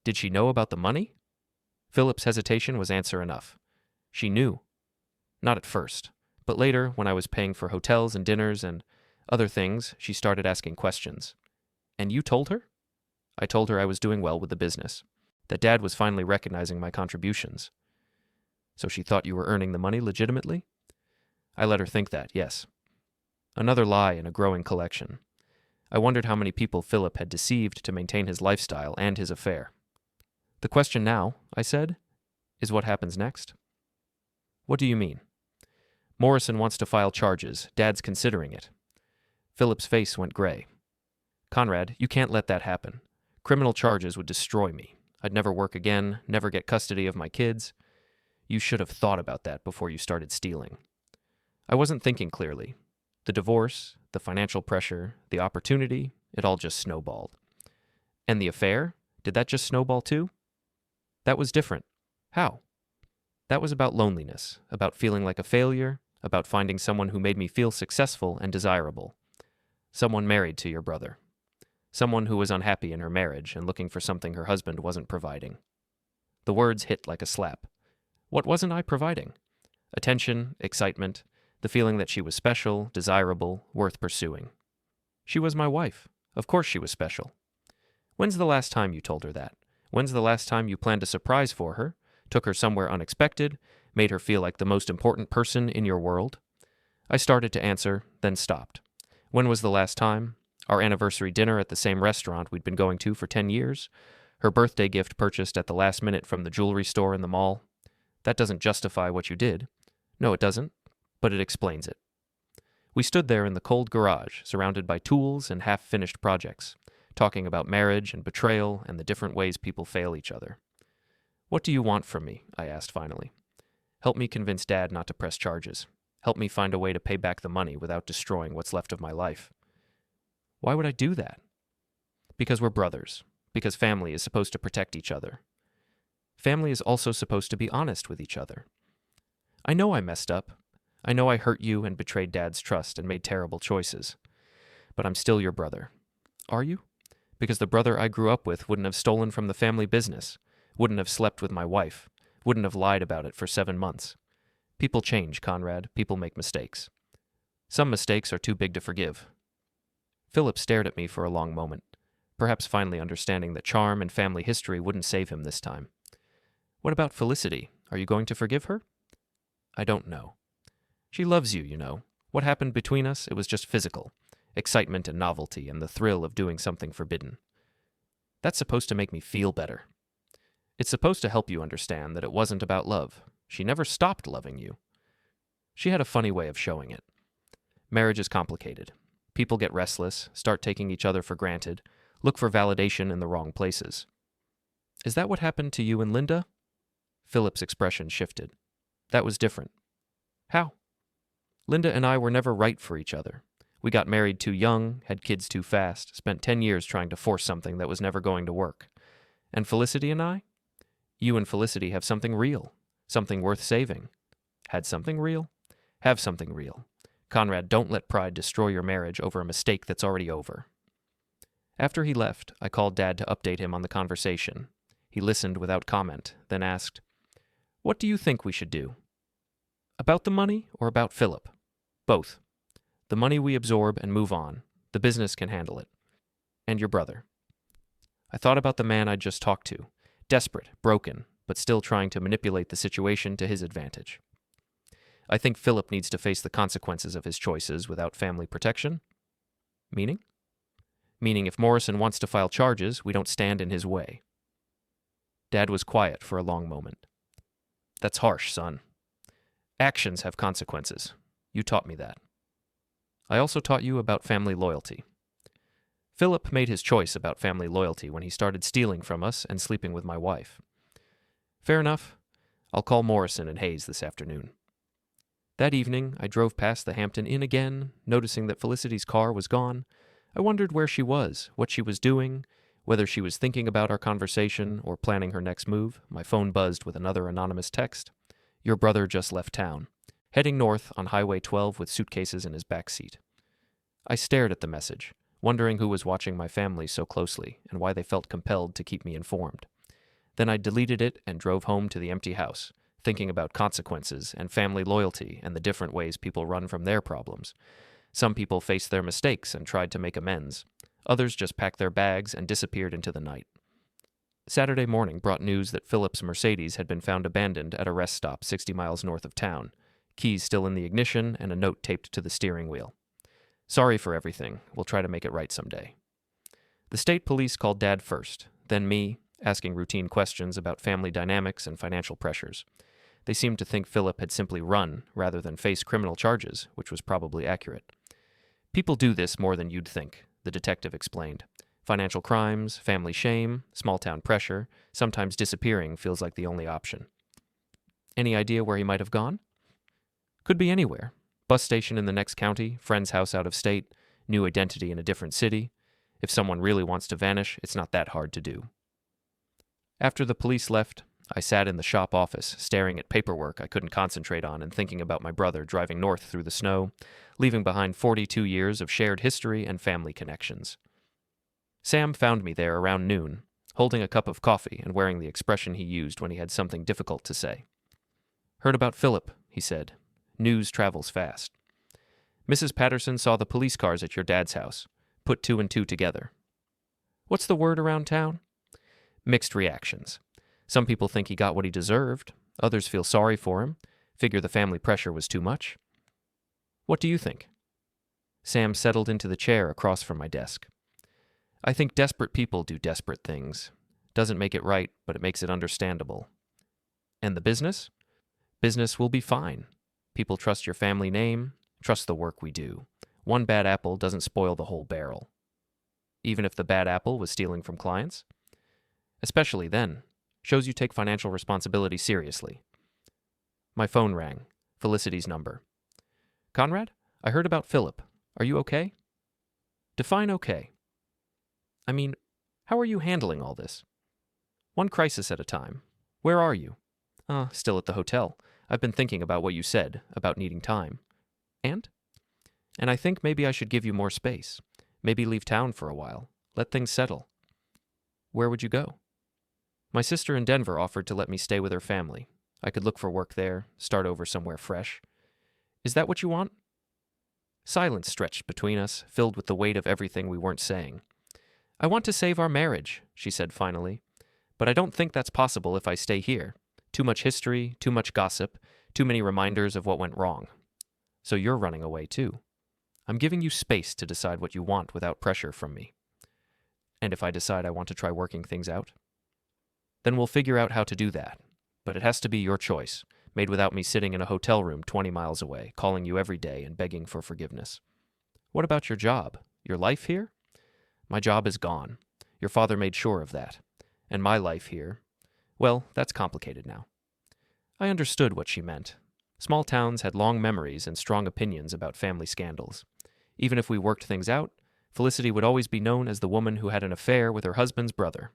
Did she know about the money? Philip's hesitation was answer enough. She knew. Not at first, but later, when I was paying for hotels and dinners and other things, she started asking questions. And you told her? I told her I was doing well with the business, that Dad was finally recognizing my contributions. So she thought you were earning the money legitimately? I let her think that, yes. Another lie in a growing collection. I wondered how many people Philip had deceived to maintain his lifestyle and his affair. The question now, I said, is what happens next. What do you mean? Morrison wants to file charges. Dad's considering it. Philip's face went gray. Conrad, you can't let that happen. Criminal charges would destroy me. I'd never work again, never get custody of my kids. You should have thought about that before you started stealing. I wasn't thinking clearly. The divorce, the financial pressure, the opportunity, it all just snowballed. And the affair? Did that just snowball too? That was different. How? That was about loneliness, about feeling like a failure, about finding someone who made me feel successful and desirable. Someone married to your brother. Someone who was unhappy in her marriage and looking for something her husband wasn't providing. The words hit like a slap. What wasn't I providing? Attention, excitement, the feeling that she was special, desirable, worth pursuing. She was my wife. Of course she was special. When's the last time you told her that? When's the last time you planned a surprise for her, took her somewhere unexpected, made her feel like the most important person in your world? I started to answer, then stopped. When was the last time? Our anniversary dinner at the same restaurant we'd been going to for 10 years? Her birthday gift purchased at the last minute from the jewelry store in the mall? That doesn't justify what you did. No, it doesn't, but it explains it. We stood there in the cold garage, surrounded by tools and half-finished projects, talking about marriage and betrayal and the different ways people fail each other. What do you want from me? I asked finally. Help me convince Dad not to press charges. Help me find a way to pay back the money without destroying what's left of my life. Why would I do that? Because we're brothers. Because family is supposed to protect each other. Family is also supposed to be honest with each other. I know I messed up. I know I hurt you and betrayed Dad's trust and made terrible choices. But I'm still your brother. Are you? Because the brother I grew up with wouldn't have stolen from the family business, wouldn't have slept with my wife, wouldn't have lied about it for 7 months. People change, Conrad. People make mistakes. Some mistakes are too big to forgive. Philip stared at me for a long moment, perhaps finally understanding that charm and family history wouldn't save him this time. What about Felicity? Are you going to forgive her? I don't know. She loves you, you know. What happened between us? It was just physical. Excitement and novelty and the thrill of doing something forbidden. That's supposed to make me feel better. It's supposed to help you understand that it wasn't about love. She never stopped loving you. She had a funny way of showing it. Marriage is complicated. People get restless, start taking each other for granted, look for validation in the wrong places. Is that what happened to you and Linda? Philip's expression shifted. That was different. How? Linda and I were never right for each other. We got married too young, had kids too fast, spent 10 years trying to force something that was never going to work. And Felicity and I? You and Felicity have something real, something worth saving. Had something real? Have something real. Conrad, don't let pride destroy your marriage over a mistake that's already over. After he left, I called Dad to update him on the conversation. He listened without comment, then asked, What do you think we should do? About the money or about Philip? Both. The money we absorb and move on. The business can handle it. And your brother. I thought about the man I'd just talked to. Desperate, broken, but still trying to manipulate the situation to his advantage. I think Philip needs to face the consequences of his choices without family protection. Meaning? Meaning if Morrison wants to file charges, we don't stand in his way. Dad was quiet for a long moment. That's harsh, son. Actions have consequences. You taught me that. I also taught you about family loyalty. Philip made his choice about family loyalty when he started stealing from us and sleeping with my wife. Fair enough. I'll call Morrison and Hayes this afternoon. That evening, I drove past the Hampton Inn again, noticing that Felicity's car was gone. I wondered where she was, what she was doing, whether she was thinking about our conversation or planning her next move. My phone buzzed with another anonymous text. Your brother just left town, heading north on Highway 12 with suitcases in his back seat. I stared at the message, wondering who was watching my family so closely and why they felt compelled to keep me informed. Then I deleted it and drove home to the empty house, thinking about consequences and family loyalty and the different ways people run from their problems. Some people faced their mistakes and tried to make amends. Others just packed their bags and disappeared into the night. Saturday morning brought news that Phillip's Mercedes had been found abandoned at a rest stop 60 miles north of town, keys still in the ignition and a note taped to the steering wheel. Sorry for everything. We'll try to make it right someday. The state police called Dad first, then me, asking routine questions about family dynamics and financial pressures. They seemed to think Phillip had simply run rather than face criminal charges, which was probably accurate. People do this more than you'd think, the detective explained. Financial crimes, family shame, small-town pressure, sometimes disappearing feels like the only option. Any idea where he might have gone? Could be anywhere. Bus station in the next county, friend's house out of state, new identity in a different city. If someone really wants to vanish, it's not that hard to do. After the police left, I sat in the shop office, staring at paperwork I couldn't concentrate on and thinking about my brother driving north through the snow, leaving behind 42 years of shared history and family connections. Sam found me there around noon, holding a cup of coffee and wearing the expression he used when he had something difficult to say. Heard about Phillip, he said. News travels fast. Mrs. Patterson saw the police cars at your dad's house. Put two and two together. What's the word around town? Mixed reactions. Some people think he got what he deserved. Others feel sorry for him, figure the family pressure was too much. What do you think? Sam settled into the chair across from my desk. I think desperate people do desperate things. Doesn't make it right, but it makes it understandable. And the business? Business will be fine. People trust your family name, trust the work we do. One bad apple doesn't spoil the whole barrel. Even if the bad apple was stealing from clients? Especially then. Shows you take financial responsibility seriously. My phone rang. Felicity's number. Conrad, I heard about Phillip. Are you okay? Define okay. I mean, how are you handling all this? One crisis at a time. Where are you? Still at the hotel. I've been thinking about what you said, about needing time. And I think maybe I should give you more space. Maybe leave town for a while. Let things settle. Where would you go? My sister in Denver offered to let me stay with her family. I could look for work there, start over somewhere fresh. Is that what you want? Silence stretched between us, filled with the weight of everything we weren't saying. I want to save our marriage, she said finally. But I don't think that's possible if I stay here. Too much history, too much gossip, too many reminders of what went wrong. So you're running away too. I'm giving you space to decide what you want without pressure from me. And if I decide I want to try working things out? Then we'll figure out how to do that. But it has to be your choice, made without me sitting in a hotel room 20 miles away, calling you every day and begging for forgiveness. What about your job? Your life here? My job is gone. Your father made sure of that. And my life here, well, that's complicated now. I understood what she meant. Small towns had long memories and strong opinions about family scandals. Even if we worked things out, Felicity would always be known as the woman who had an affair with her husband's brother.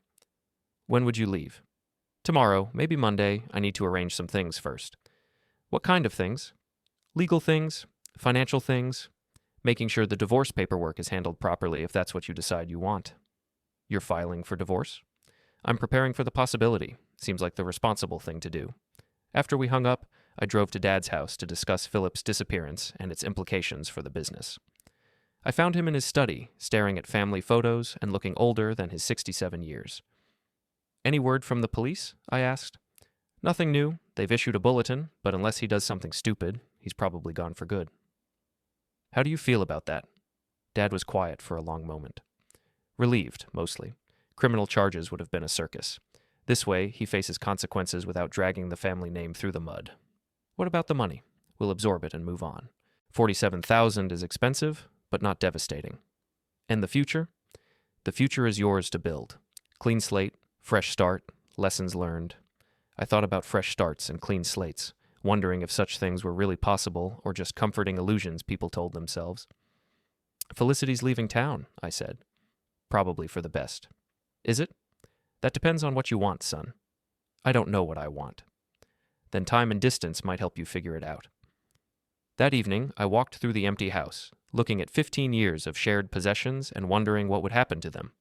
When would you leave? Tomorrow, maybe Monday. I need to arrange some things first. What kind of things? Legal things, financial things, making sure the divorce paperwork is handled properly if that's what you decide you want. You're filing for divorce? I'm preparing for the possibility. Seems like the responsible thing to do. After we hung up, I drove to Dad's house to discuss Phillip's disappearance and its implications for the business. I found him in his study, staring at family photos and looking older than his 67 years. Any word from the police? I asked. Nothing new. They've issued a bulletin, but unless he does something stupid, he's probably gone for good. How do you feel about that? Dad was quiet for a long moment. Relieved, mostly. Criminal charges would have been a circus. This way, he faces consequences without dragging the family name through the mud. What about the money? We'll absorb it and move on. $47,000 is expensive, but not devastating. And the future? The future is yours to build. Clean slate, fresh start, lessons learned. I thought about fresh starts and clean slates, wondering if such things were really possible or just comforting illusions people told themselves. Felicity's leaving town, I said. Probably for the best. Is it? That depends on what you want, son. I don't know what I want. Then time and distance might help you figure it out. That evening, I walked through the empty house, looking at 15 years of shared possessions and wondering what would happen to them.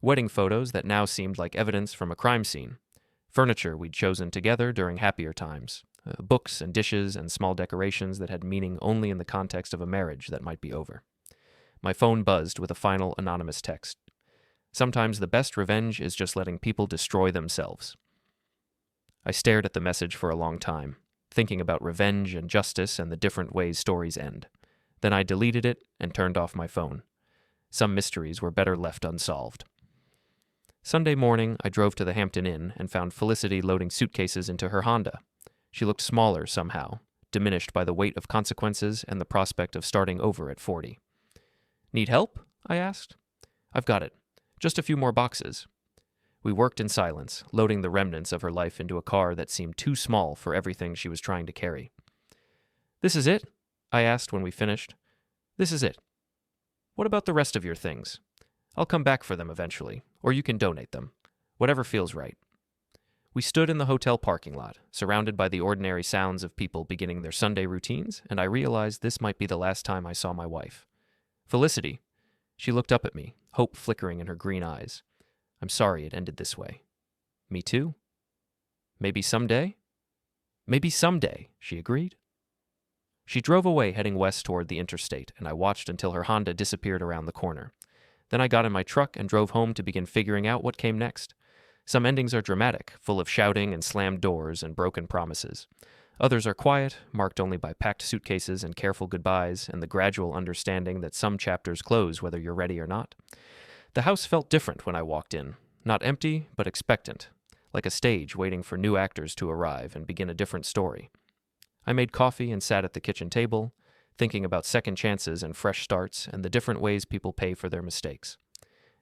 Wedding photos that now seemed like evidence from a crime scene. Furniture we'd chosen together during happier times. Books and dishes and small decorations that had meaning only in the context of a marriage that might be over. My phone buzzed with a final anonymous text. Sometimes the best revenge is just letting people destroy themselves. I stared at the message for a long time, thinking about revenge and justice and the different ways stories end. Then I deleted it and turned off my phone. Some mysteries were better left unsolved. Sunday morning, I drove to the Hampton Inn and found Felicity loading suitcases into her Honda. She looked smaller somehow, diminished by the weight of consequences and the prospect of starting over at 40. Need help? I asked. I've got it. Just a few more boxes. We worked in silence, loading the remnants of her life into a car that seemed too small for everything she was trying to carry. This is it? I asked when we finished. This is it. What about the rest of your things? I'll come back for them eventually, or you can donate them. Whatever feels right. We stood in the hotel parking lot, surrounded by the ordinary sounds of people beginning their Sunday routines, and I realized this might be the last time I saw my wife. Felicity. She looked up at me, hope flickering in her green eyes. I'm sorry it ended this way. Me too. Maybe someday? Maybe someday, she agreed. She drove away heading west toward the interstate, and I watched until her Honda disappeared around the corner. Then I got in my truck and drove home to begin figuring out what came next. Some endings are dramatic, full of shouting and slammed doors and broken promises. Others are quiet, marked only by packed suitcases and careful goodbyes and the gradual understanding that some chapters close whether you're ready or not. The house felt different when I walked in, not empty, but expectant, like a stage waiting for new actors to arrive and begin a different story. I made coffee and sat at the kitchen table, thinking about second chances and fresh starts and the different ways people pay for their mistakes.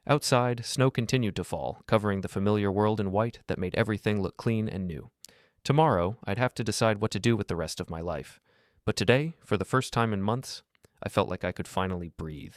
Outside, snow continued to fall, covering the familiar world in white that made everything look clean and new. Tomorrow, I'd have to decide what to do with the rest of my life. But today, for the first time in months, I felt like I could finally breathe.